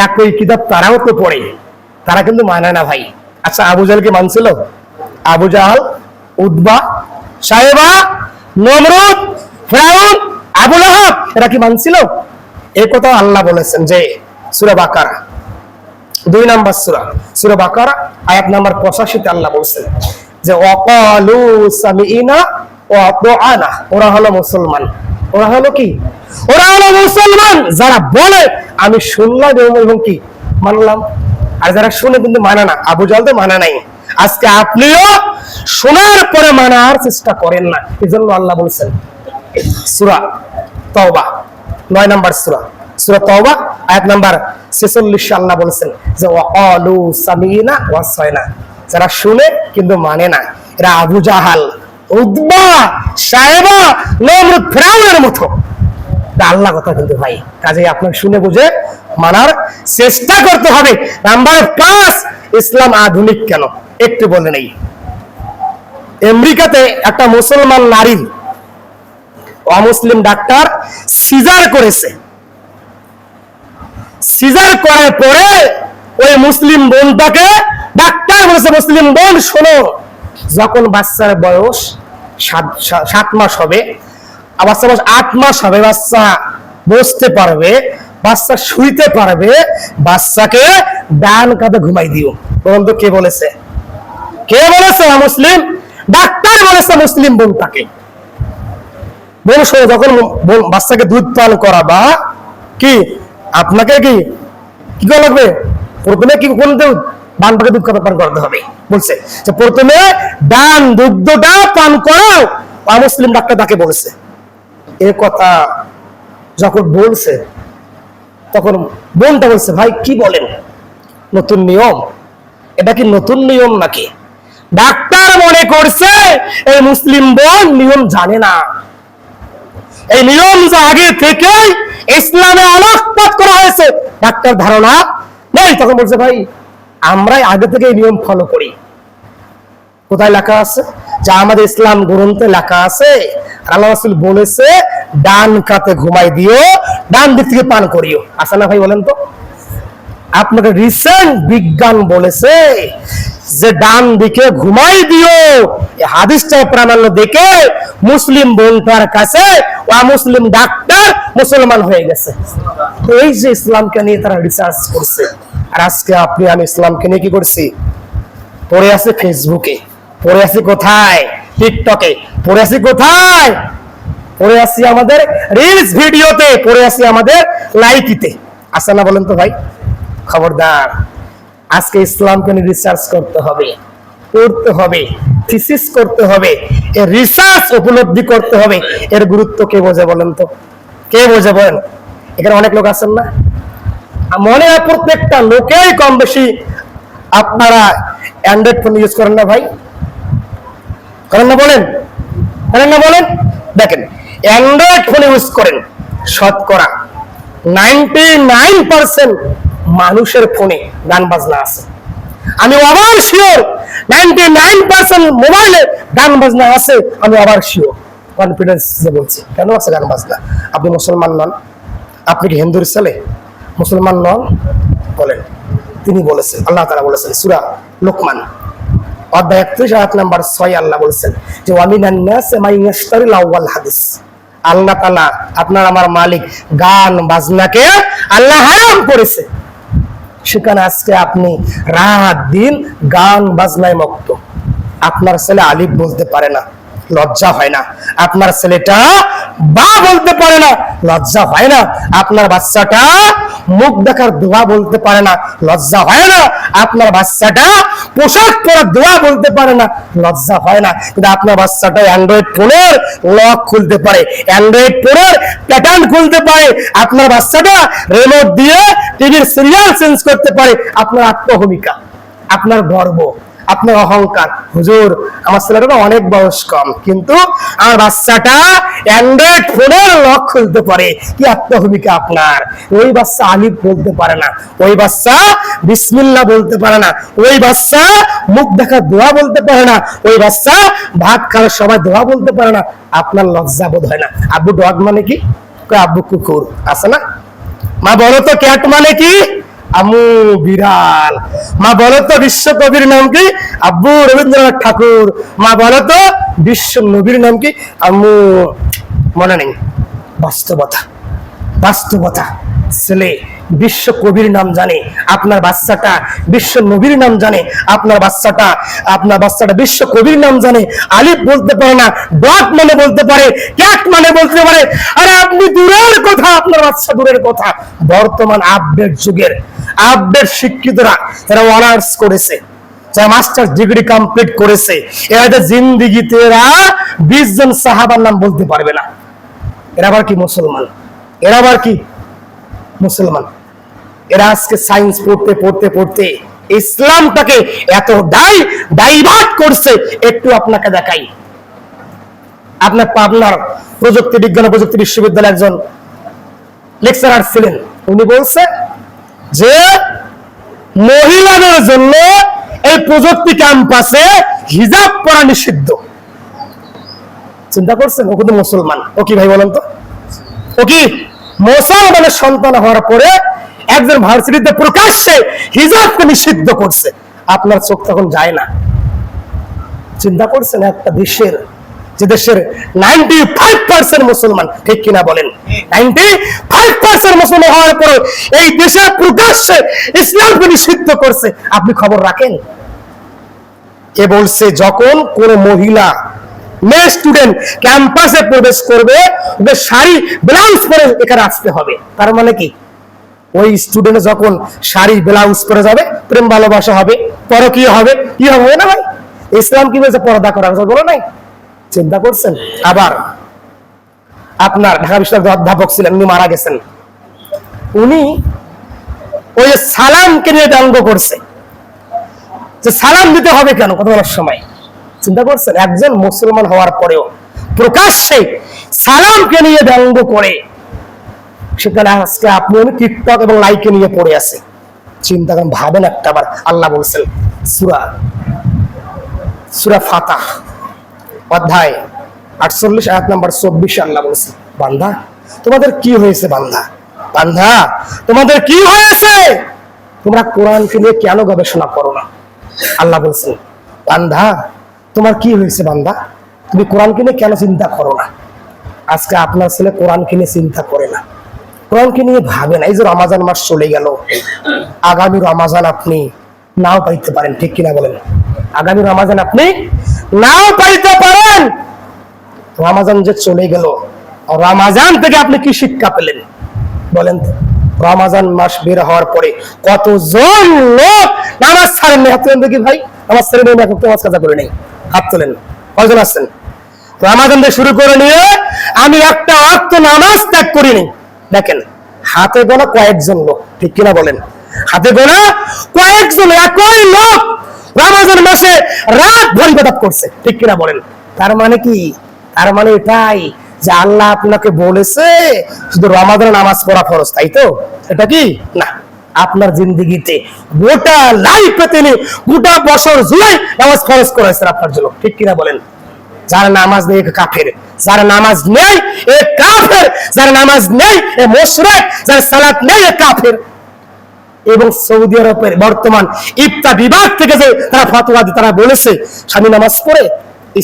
একই কিতাব তারাও তো পড়ে, তারা কিন্তু মানে না ভাই। আচ্ছা, আবু জাহলকে মানছিল? আবু জাহল, উতবা, সাহেবা, নমরুদ, ফিরাউন, আবু লাহাব, এরা কি মানছিল? এই কথা আল্লাহ বলেছেন যে সূরা বাকারা 2 নম্বর সূরা, সূরা বাকারা আয়াত নাম্বার 85 আল্লাহ বলেছেন যে ওয়াকালু সামিনা ওয়া আতাআনা। ওরা হলো মুসলমান। ওরা হলো কি? ওরা হলো মুসলমান যারা বলে আমি শুনলাম এবং কি মানলাম। আর যারা শুনে কিন্তু মানে না, আবু জাহল তো মানে নাই। আজকে আপনিও শোনার পরে মানার চেষ্টা করেন না, এজন্য আল্লাহ বলেছেন সূরা তাওবা 9 নম্বর সূরা, সূরা তাওবা আয়াত নাম্বার 46 আল্লাহ বলেছেন যে ওয়াকালু সামিনা ওয়া আসাইনা। যারা শুনে কিন্তু মানে না, এরা আবু জাহাল, উতবা, সাহেবা, নমরুদ, ফিরাউনের মতো। আল্লাহ কথা কিন্তু ভাই, কাজেই আপনার শুনে বুঝে মানার চেষ্টা করতে হবে। নাম্বার 5, ইসলাম আধুনিক কেন একটু বলে নেই। আমেরিকাতে একটা মুসলমান নারী অমুসলিম ডাক্তার সিজার করেছে। সিজার করার পরে ওই মুসলিম বোনটাকে ডাক্তার বলেছে, মুসলিম বোন শোনো, যখন বাচ্চার বয়স 7 মাস হবে, বাচ্চা বয়স 8 মাস হবে, বাচ্চা বসতে পারবে, বাচ্চা শুইতে পারবে, বাচ্চাকে ডান কাঁধে ঘুমাই দিও। বলুন তো কে বলেছে? কে বলেছে? মুসলিম ডাক্তার বলেছে মুসলিম বোনটাকে। বোন শোনো, যখন বাচ্চাকে দুধ পান করাবা, কি আপনাকে কি কি করা লাগবে? প্রথমে কি কোন দুধ? ডান পাকে দুধ পান করাতে হবে বলছে, যে প্রথমে ডান দুধটা পান করাও। মুসলিম ডাক্তার তাকে বলেছে। এ কথা যখন বলছে তখন বোনটা বলছে, ভাই কি বলেন, নতুন নিয়ম? এটা কি নতুন নিয়ম নাকি? ডাক্তার মনে করছে এই মুসলিম বোন নিয়ম জানে না, এই নিয়ম যে আগে থেকেই ইসলামে আলোকপাত করা হয়েছে, ডাক্তার ধারণা নেই। তখন বলছে, ভাই আমরাই আগে থেকে এই নিয়ম ফলো করি। কোথায় লেখা আছে? যা আমাদের ইসলাম গ্রন্থে লেখা আছে, আল্লাহ রাসূল বলেছে ডান কাতে ঘুমাই দিও, ডান দিক থেকে পান করিও। আছে না ভাই? বলেন তো। আপনাকে রিসেন্ট বিজ্ঞান বলেছে যে ডান দিকে ঘুমাই দিও। এই হাদিসটা প্রামাণ্য দেখে মুসলিম বোনটার কাছে মুসলিম ডাক্তার মুসলমান হয়ে গেছে। এই যে ইসলামকে নিয়ে তারা রিসার্চ করছে। আর আজকে আপনি আমি ইসলামকে নিয়ে কি করছি? পড়ে আছে ফেসবুকে, পড়ে আছি কোথায়? টিকটকে, পড়ে আছি কোথায়? পড়ে আছি আমাদের রিলস ভিডিওতে, পড়ে আছি আমাদের লাইকিতে। আসে না? বলেন তো ভাই। খবরদার, আজকে ইসলামকে নিয়ে রিসার্চ করতে হবে, পড়তে হবে, থিসিস করতে হবে, এর রিসার্চ উপলব্ধি করতে হবে। এর গুরুত্ব কে বোঝে বলেন তো? কে বোঝে বলেন? এখানে অনেক লোক আছেন না? মনে হয় প্রত্যেকটা লোকেই কম বেশি আপনারা অ্যান্ড্রয়েড ফোন ইউজ করেন না ভাই? করেন না? বলেন করেন না? বলেন। দেখেন, অ্যান্ড্রয়েড ফোন ইউজ করেন শতকরা 99% মানুষের ফোনে গান বাজনা আছে। আমি আবার শিওর 99% মোবাইলে গান বাজনা আছে। আমি আবার শিওর, কনফিডেন্স যে বলছি। কেন আছে গান বাজনা? আপনি মুসলমান নন? আপনি কি হিন্দুর ছেলে? মুসলমান নন? বলেন। তিনি বলেছেন, আল্লাহ তাআলা বলেছেন সূরা লোকমান অধ্যায় 31 আয়াত নাম্বার 6 আল্লাহ বলেছেন যে ওয়ামিনান নাস মান ইয়াশতারি লাওয়াল হাদিস। আল্লাহ তাআলা, আপনার আমার মালিক, গান বাজনাকে আল্লাহ হারাম করেছে। সেখানে আজকে আপনি রাত দিন গান বাজনায় মত্ত। আপনার ছেলে আলিফ বলতে পারে না, লজ্জা হয় না? আপনার ছেলেটা বা বলতে পারে না, লজ্জা হয় না? আপনার বাচ্চাটা মুখ দেখার দোয়া বলতে পারে না, লজ্জা হয় না? আপনার বাচ্চাটা পোশাক পরার দোয়া বলতে পারে না, লজ্জা হয় না? কিন্তু আপনার বাচ্চাটা অ্যান্ড্রয়েড ফোনের লক খুলতে পারে, অ্যান্ড্রয়েড ফোনের প্যাটার্ন খুলতে পারে, আপনার বাচ্চাটা রিমোট দিয়ে টিভির সিরিয়াল চেঞ্জ করতে পারে। আপনার আত্মভূমিকা, আপনার গর্ব, আপনার অহংকার, হুজুর আমার ছেলেটা অনেক বয়স কম কিন্তু আমার বাচ্চাটা অ্যান্ড্রয়েড ফোনের লক খুলতে পারে। কি আত্মভূমিকা আপনার! ওই বাচ্চা আলিফ বলতে পারে না, ওই বাচ্চা বিসমিল্লাহ বলতে পারে না, ওই বাচ্চা মুখ দেখা দোয়া বলতে পারে না, ওই বাচ্চা ভাত খাওয়ার সময় দোয়া বলতে পারে না। আপনার লজ্জা বোধ হয় না? আব্বু ডগ মানে কি? আব্বু কুকুর। আছে না? মা বলো তো ক্যাট মানে কি? আমু বিড়াল। মা বলো তো বিশ্ব কবির নাম কি? আব্বু রবীন্দ্রনাথ ঠাকুর। মা বলো তো বিশ্ব নবীর নাম কি? আম্মু মনে নেই। বাস্তবতা, বাস্তবতা। ছেলে বিশ্ব কবির নাম জানে, আপনার বাচ্চাটা বিশ্ব নবীর নাম জানে, আপনার বাচ্চাটা বিশ্ব কবির নাম জানে। আলিফ বলতে পারে না, ডট মানে বলতে পারে, ক্যাট মানে বলতে পারে। আরে আপনি দূরের কথা, আপনার বাচ্চা দূরের কথা। বর্তমান আপডেট যুগের আপডেট শিক্ষিতরা, যারা অনার্স করেছে, যারা মাস্টার্স ডিগ্রি কমপ্লিট করেছে, এরা জিন্দিগিতে 20 জন সাহাবার নাম বলতে পারবে না। এরা আবার কি মুসলমান? এরা আবার কি মুসলমান? এরা আজকে সায়েন্স পড়তে পড়তে পড়তে ইসলামটাকে এত ডাইভার্ট করছে। একটু আপনাকে দেখাই। আপনার পাবনার প্রযুক্তি বিজ্ঞান ও প্রযুক্তি বিশ্ববিদ্যালয়ের একজন লেকচারার ছিলেন, উনি বলছে যে মহিলাদের জন্য এই প্রযুক্তি ক্যাম্পাসে হিজাব পরা নিষিদ্ধ। চিন্তা করছেন? ও কিন্তু মুসলমান। ও কি ভাই বলেন তো? ও কি মুসলমানের সন্তান হওয়ার পরে একজন ভার্সিটিতে প্রকাশ্যে হিজাবকে নিষিদ্ধ করছে? আপনার চোখ তখন যায় না? চিন্তা করছেন? একটা দেশের, যে দেশের 95% মুসলমান, ঠিক কিনা বলেন? 95% মুসলমান হওয়ার পরে এই দেশে প্রকাশ্যে ইসলামকে নিষিদ্ধ করছে, আপনি খবর রাখেন? এ বলছে যখন কোন মহিলা মেয়ে স্টুডেন্ট ক্যাম্পাসে প্রবেশ করবে, ওদের শাড়ি ব্লাউজ পরে এখানে আসতে হবে। তার মানে কি? ওই স্টুডেন্ট যখন শাড়ি ব্লাউজ পরে যাবে, প্রেম ভালোবাসা হবে, পরকীয়া হবে, কি হবে না ভাই? ইসলাম কি বলছে? পর্দা করার কথা বলো নাই? চিন্তা করছেন? আবার আপনার ঢাকা বিশ্ববিদ্যালয়ের অধ্যাপক ছিলেন, উনি মারা গেছেন। উনি ওই সালামকে নিয়ে ব্যঙ্গ করছে যে সালাম দিতে হবে কেন কথা বলার সময়। চিন্তা করছেন? একজন মুসলমান হওয়ার পরেও প্রকাশ্যে সালামকে নিয়ে ব্যঙ্গ করে, সেখানে আজকে আপনি টিকটক এবং লাইকে নিয়ে পড়ে আছে। চিন্তা করেন, ভাবেন একটা বার। আল্লাহ বলছেন সূরা ফাতিহা অধ্যায় 48 আয়াত নাম্বার 24, আল্লাহ বলছেন, বান্দা তোমাদের কি হয়েছে? বান্দা তোমাদের কি হয়েছে? তোমরা কোরআনকে নিয়ে কেন গবেষণা করো না? আল্লাহ বলছেন, বান্দা তোমার কি হয়েছে? বান্দা তুমি কোরআনকে নিয়ে কেন চিন্তা করো না? আজকে আপনার ছেলে কোরআনকে নিয়ে চিন্তা করে না, কোরআনকে নিয়ে ভাবে না। এই যে রমাজান মাস চলে গেল, আগামী রমাজান আপনি নাও পাইতে পারেন, ঠিক কিনা বলেন? আগামী রমাজান আপনি নাও পাইতে পারেন। রমাজান যে চলে গেল, রমাজান থেকে আপনি কি শিক্ষা পেলেন বলেন? রমাজান মাস বের হওয়ার পরে কতজন লোক নামাজ ছাড়েন না? হাত তোলেন দেখি ভাই। নামাজ ছেড়ে নেই, নামাজ কাজা করে নেই, হাত তোলেন। কয়জন আসছেন? রমাজান থেকে শুরু করে নিয়ে আমি একটা ওয়াক্ত নামাজ ত্যাগ করিনি। দেখেন, হাতে গোনা কয়েকজন লোক, ঠিক কিনা বলেন? হাতে গোনা কয়েকজন, একই লোক রমাজান মাসে রাত ভর ইবাদত করছে, ঠিক কিনা বলেন? তার মানে কি? তার মানে এটাই যে আল্লাহ আপনাকে বলেছে শুধু রমাজানে নামাজ পড়া ফরজ, তাই তো? এটা কি না? আপনার জিন্দেগিতে গোটা লাইফে তিনি গোটা বছর জুড়ে নামাজ ফরজ করেছেন আপনার জন্য, ঠিক কিনা বলেন? যারা নামাজ নেই কাফের, যারা নামাজ নেই এ কাফের, যারা নামাজ নেই এ মুশরিক, যারা সালাত নেই এ কাফের। এবং সৌদি আরবের বর্তমান ইফতা বিভাগ থেকে যে তারা ফতোয়া দিয়ে তারা বলেছে স্বামী নামাজ পড়ে,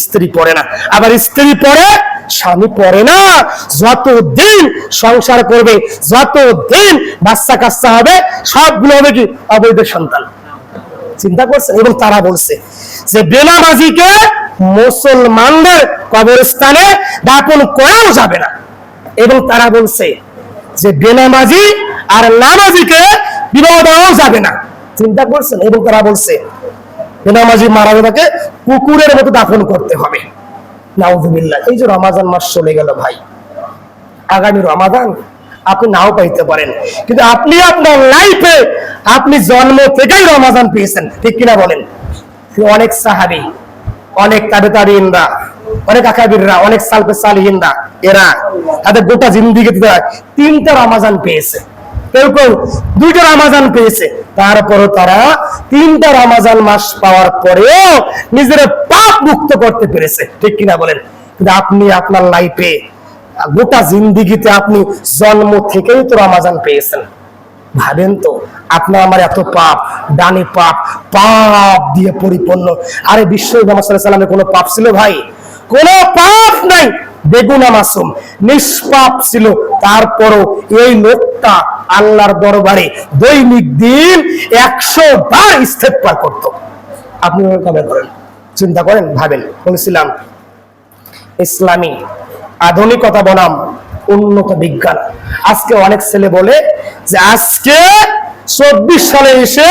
স্ত্রী পড়ে না, আবার স্ত্রী পড়ে, স্বামী পড়ে না। যতদিন সংসার করবে, যতদিন বাচ্চা কাচ্চা হবে, সবগুলো হবে কি? অবৈধ সন্তান। চিন্তা করছেন? এবং তারা বলছে যে বেনামাজিকে মুসলমানদের কবরস্থানে দাফন করাও যাবে না। এবং তারা বলছে যে বেনামাজি আর নামাজিকে বিবাহ দেওয়াও যাবে না। চিন্তা করছেন? এবং তারা বলছে বেনামাজি মারা গেলে কুকুরের মতো দাফন করতে হবে। নাউযুবিল্লাহ। এই যে রমাজান মাস চলে গেল ভাই, আগামী রমাজান আপনি নাও পাইতে পারেন, কিন্তু আপনি আপনার লাইফে আপনি জন্ম থেকেই রমাজান পেয়েছেন, ঠিক কিনা বলেন? অনেক সাহাবী, অনেক তাবেঈনরা, অনেক আকাবিররা, অনেক সালফে সালিহিনরা, এরা তাদের গোটা জিন্দেগিতে 3টা রমাজান পেয়েছে, কেউ কেউ 2টা রমাজান পেয়েছে। তারপরও তারা 3টা রমাজান মাস পাওয়ার পরেও নিজের পাপ মুক্ত করতে পেরেছে, ঠিক কিনা বলেন? কিন্তু আপনি আপনার লাইফে গোটা জিন্দেগিতে আপনি জন্ম থেকেই তো রমাজান পেয়েছেন, ভাবেন তো, আপনার আমার এত পাপ, ডানে পাপ, পাপ দিয়ে পরিপূর্ণ। আরে বিশ্ব মুহাম্মদ সাল্লাল্লাহু আলাইহি ওয়াসাল্লামের কোনো পাপ ছিল ভাই? কোনো পাপ নাই, বেগুনা মাসুম, নিষ্পাপ ছিল। তারপরও এই লোকটা আল্লাহর দরবারে দৈনিক দিন 100 বার ইস্তেগফার করত। আপনি কবে করেন? চিন্তা করেন, ভাবেন। বলেছিলাম ইসলামী আধুনিকতা বনাম উন্নত বিজ্ঞান। আজকে অনেক ছেলে বলে যে আজকে 24 সালে এসে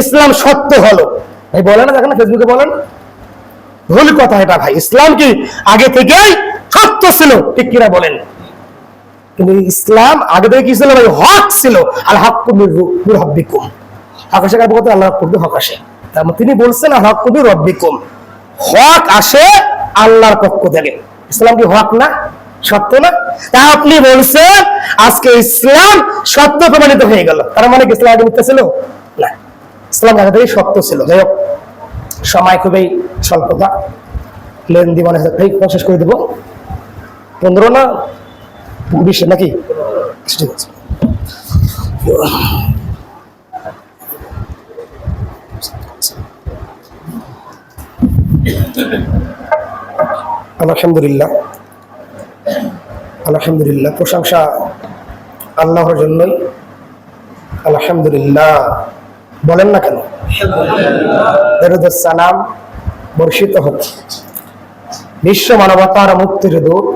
ইসলাম সত্য হলো। ভাই বলে না, দেখেন না ফেসবুকে বলেন, ভুল কথা এটা ভাই। ইসলাম কি আগে থেকেই সত্য ছিল, ঠিক কিনা বলেন? কিন্তু ইসলাম আগে থেকে কি ছিল ভাই? হক ছিল। আল হাক্কু মির রাব্বিকুম, হক আসে কার পক্ষ থেকে? আল্লাহর পক্ষ থেকে হক আসে। তার মানে তিনি বলছেন আল হাক্কু মির রাব্বিকুম, হক আসে আল্লাহর পক্ষ থেকে। ইসলাম কি হক না, সত্য না? তা আপনি বলছেন আজকে ইসলাম সত্য প্রমাণিত হয়ে গেল, তার মানে কি ইসলাম আগে মিথ্যা ছিল? না, ইসলাম আগে থেকেই সত্য ছিল। যাই হোক, সময় খুবই স্বল্পতা, লেনদি মনে হয় শেষ করে দেবো। 15 না 20 নাকি? ঠিক আছে। আলহামদুলিল্লাহ, আলহামদুলিল্লাহ, প্রশংসা আল্লাহর জন্যই। আলহামদুলিল্লাহ বলেন না কেন? দরুদ ও সালাম বর্ষিত হোক বিশ্ব মানবতার মুক্তির দূত,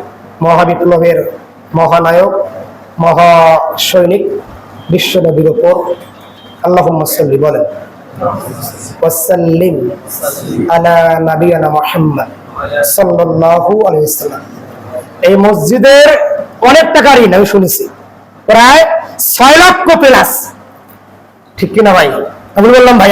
মহাবিপ্লবের মহানায়ক, মহাসৈনিক বিশ্ব নবীর উপর। আল্লাহুম্মা সাল্লি, বলেন ওয়াসাল্লিম আলা নাবিয়ানা মুহাম্মদ সাল্লাল্লাহু আলাইহি ওয়াসাল্লাম। এই মসজিদের অনেক টাকা ঋণ আমি শুনেছি, প্রায় 6 লক্ষ প্লাস, ঠিক কিনা ভাই? আমি বললাম ভাই